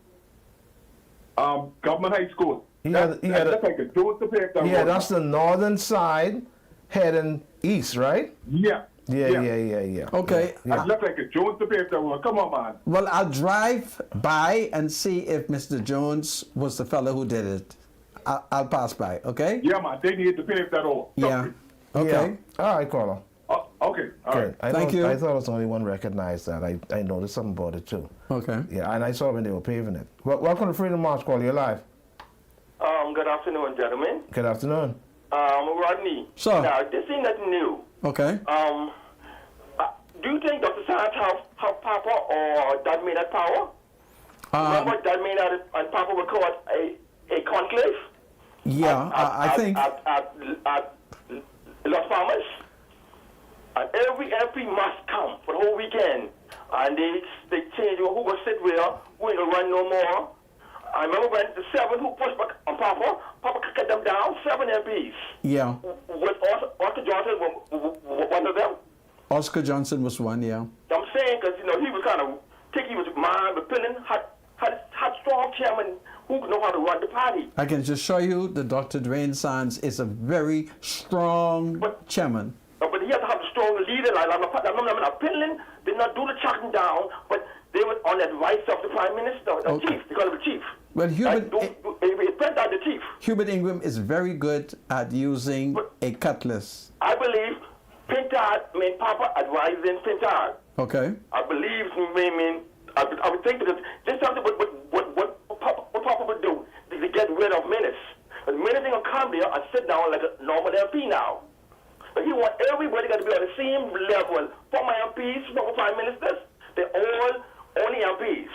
Government High School. Yeah, That yeah, looks like a Jones to pave that yeah, road. that's the northern side heading east, right? Yeah. Yeah. Okay. It looked like a Jones to pave that road. Come on, man. Well, I'll drive by and see if Mr. Jones was the fellow who did it. I'll pass by, okay? Yeah, man, they need to pave that over. Yeah. Okay. Yeah. All right, caller. Okay, all Good. right. Thank you. I thought I was the only one recognized that. I noticed something about it too. Okay. Yeah, and I saw when they were paving it. Welcome to Freedom March Call. You're live. Good afternoon, gentlemen. Good afternoon. Rodney. Sir. Now, this ain't nothing new. Okay. Do you think Dr. Sands have Papa or Dad made that power? Remember Dad made that and Papa would call it a conclave? Yeah, I think. At Los Palmas? And every MP must come for the whole weekend. And they change who will sit where, who ain't gonna run no more. I remember when the 7 who pushed back on Papa cut them down, 7 MPs. Yeah. With Oscar Johnson one of them. Oscar Johnson was one, yeah. I'm saying because, he was kind of think he was mind, but Penn had strong chairman who know how to run the party. I can just show you that Dr. Dwayne Sands is a very strong chairman. But he has to have a strong leader. Like I'm not Finland did not do the chucking down, but they were on advice of the Prime Minister, the Okay. chief. They call him the chief. Well, Hubert The chief. Ingram is very good at using a cutlass. I believe Pintard, Papa advising Pintard. Okay. I believe, I would think because this is something what Papa would do to get rid of Menace. But Menace ain't gonna come there and sit down like a normal MP now. But he want everybody got to be on the same level. Former MPs, former prime ministers, they're all only MPs.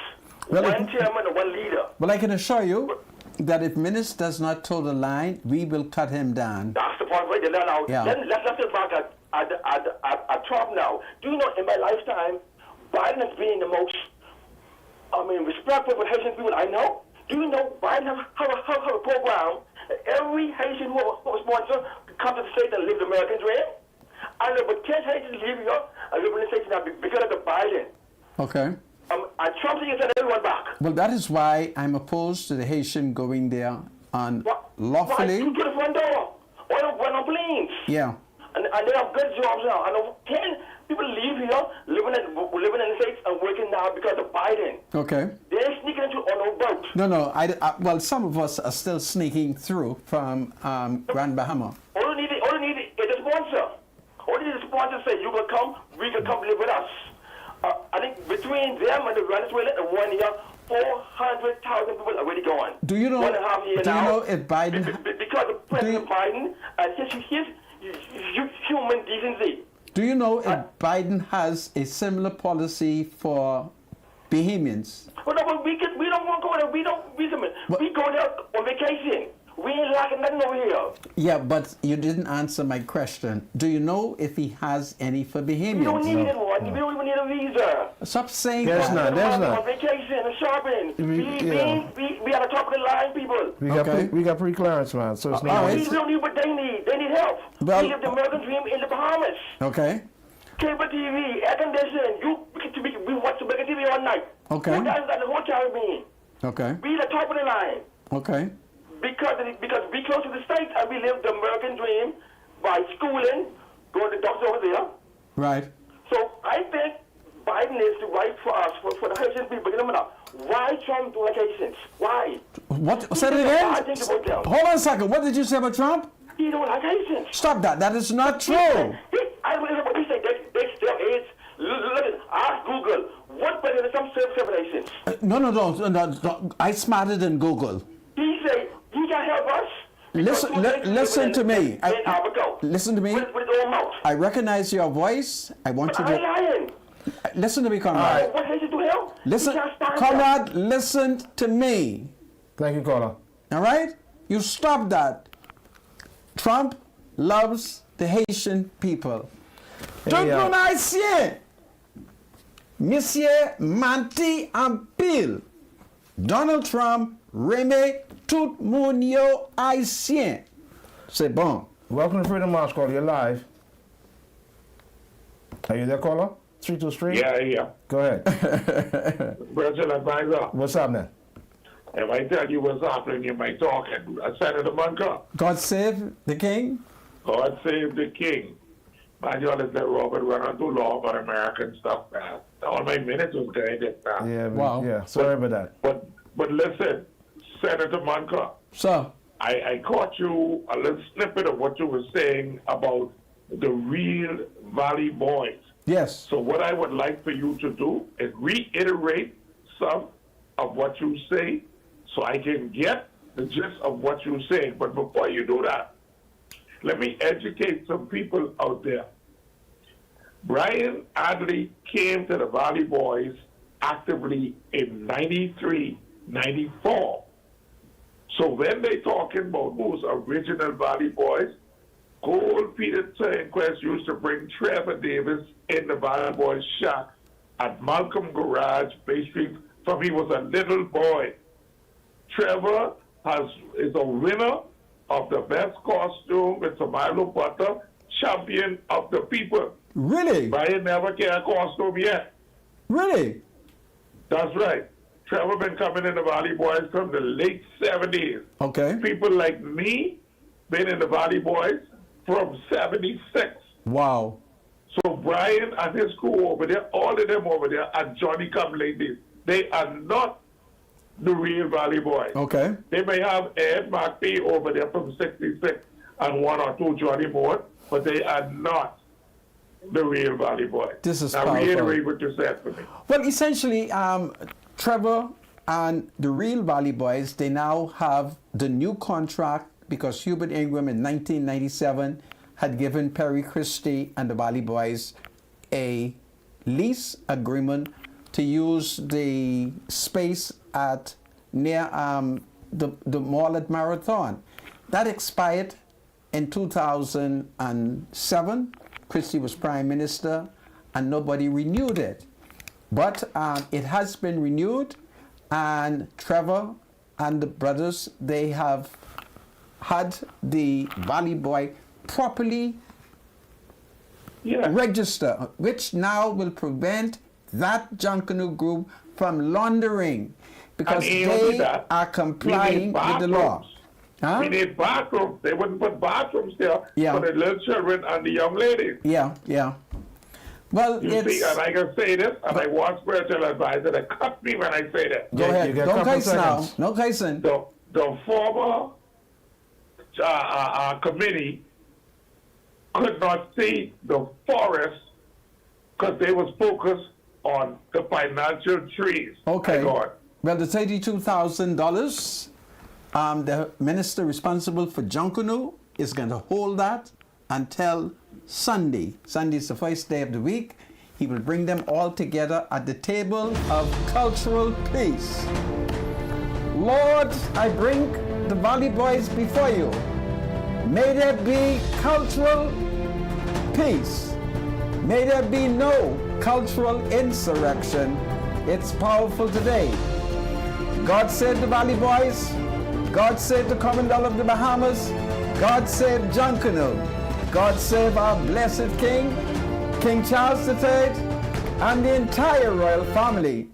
Well, One chairman and one leader. Well, I can assure you that if Menace does not toe the line, we will cut him down. That's the point right there. Now, Yeah. let's get back at Trump now. Do you know in my lifetime, Biden has been the most, respectful for Haitian people I know? Do you know Biden have a program that every Haitian who was born here come to the state and live the American dream? I know, but 10 Haitians live here and live in the States now because of the Biden. Okay. And Trump is send everyone back. Well, that is why I'm opposed to the Haitian going there unlawfully. Right, to the front door. Or on planes. Yeah. And they have good jobs now. I know 10 people live here, living in United States are working now because of Biden. Okay. They're sneaking into on no boat. No. Well, some of us are still sneaking through from Grand Bahama. All you need is a sponsor. All you need is a sponsor say, you can come, we can come live with us. I think between them and the Venezuela in 1 year, 400,000 people are already gone. Do you know? 1.5 years Do you now. know if Biden? Because of President Biden and his human decency. Do you know if Biden has a similar policy for Bahamians? Well, no, but we don't want to go there. We go there on vacation. We ain't lacking nothing over here. Yeah, but you didn't answer my question. Do you know if he has any for Bahamians? We don't need one. We don't even need a visa. Stop saying There's that. none. On vacation and shopping. We are the top of the line, people. We got pre-clearance, man. So it's all not. right. We don't need what they need. They need help. Well- We live the American dream in the Bahamas. Okay. Cable TV, air conditioning. We watch the American TV all night. Okay. You guys got the whole Caribbean. Okay. We the top of the line. Okay. Because we close to the States and we live the American dream by schooling, going to doctors over there. Right. So I think Biden is the right for us, for the Haitian people. You know, now, why Trump do Haitians? Why? What? Say it I again. think about them. Hold on a second. What did you say about Trump? He don't like Haitians. Stop that. That is not true. I don't know what he say. They still AIDS. Look at ask Google. What president some Haitians? No. I smarter than Google. He say he can help us. Listen to me. Listen to me. With his own mouth. I recognize your voice. I want you I ain't to lying. listen to me, Conrad. What Haitians do him? Listen, He can't stand Conrad. Listen to me. Thank you, caller. All right? You stop that. Trump loves the Haitian people. Tout Hey, moun haïtien. Monsieur Manti en pile. Donald Trump remet tout moun yo haïtien. C'est bon. Welcome to Freedom March, caller. You're live. Are you there, caller? 323? Yeah. Go ahead. President Advisor, What's up, man? if I tell you what's happening, you might talk. And Senator Munker, God save the king. God save the king. My God, is that Robert run onto law about American stuff, man. All my minutes was going to now. Yeah, Wow. yeah. Sorry about that. But listen, Senator Munker, So, I caught you a little snippet of what you were saying about the real Valley Boys. yes. So what I would like for you to do is reiterate some of what you say so I can get the gist of what you're saying. But before you do that, let me educate some people out there. Brian Adley came to the Valley Boys actively in 93, 94. So when they talking about those original Valley Boys, Gold Peter Turnquest used to bring Trevor Davis in the Valley Boys shop at Malcolm Garage, Bay Street, from he was a little boy. Trevor is a winner of the best costume with Samilo Butter, champion of the people. Really? Brian never get a costume yet. Really? That's right. Trevor been coming in the Valley Boys from the late 70s. Okay. People like me been in the Valley Boys from 76. Wow. So Brian and his crew over there, all of them over there are Johnny Come Ladies. They are not the real Valley Boys. Okay. They may have Ed McPhee over there from 66 and one or two Johnny Moore, but they are not the real Valley Boys. This is now powerful. reiterate what you said for me. Well, essentially, Trevor and the real Valley Boys, they now have the new contract because Hubert Ingram in 1997 had given Perry Christie and the Valley Boys a lease agreement to use the space at near the mall at Marathon. That expired in 2007. Christie was prime minister and nobody renewed it. But it has been renewed, and Trevor and the brothers, they have had the Valley Boy properly register, which now will prevent that Junkanoo group from laundering because they are complying with the law. Huh? We need bathrooms. They wouldn't put bathrooms there for the little children and the young ladies. Yeah. Well, You see, and I can say this, and I want spiritual advisor to cut me when I say that. Go You ahead. get a Don't couple cuss now. seconds. No cussing. The former committee could not see the forest because they was focused on the financial trees. Okay. My God. Well, the $32,000, the minister responsible for Junkanoo is going to hold that until Sunday. Sunday is the first day of the week. He will bring them all together at the table of cultural peace. Lord, I bring the Valley Boys before you. May there be cultural peace. May there be no cultural insurrection. It's powerful today. God save the Valley Boys. God save the Commonwealth of the Bahamas. God save Junkanoo. God save our blessed King, King Charles III, and the entire royal family.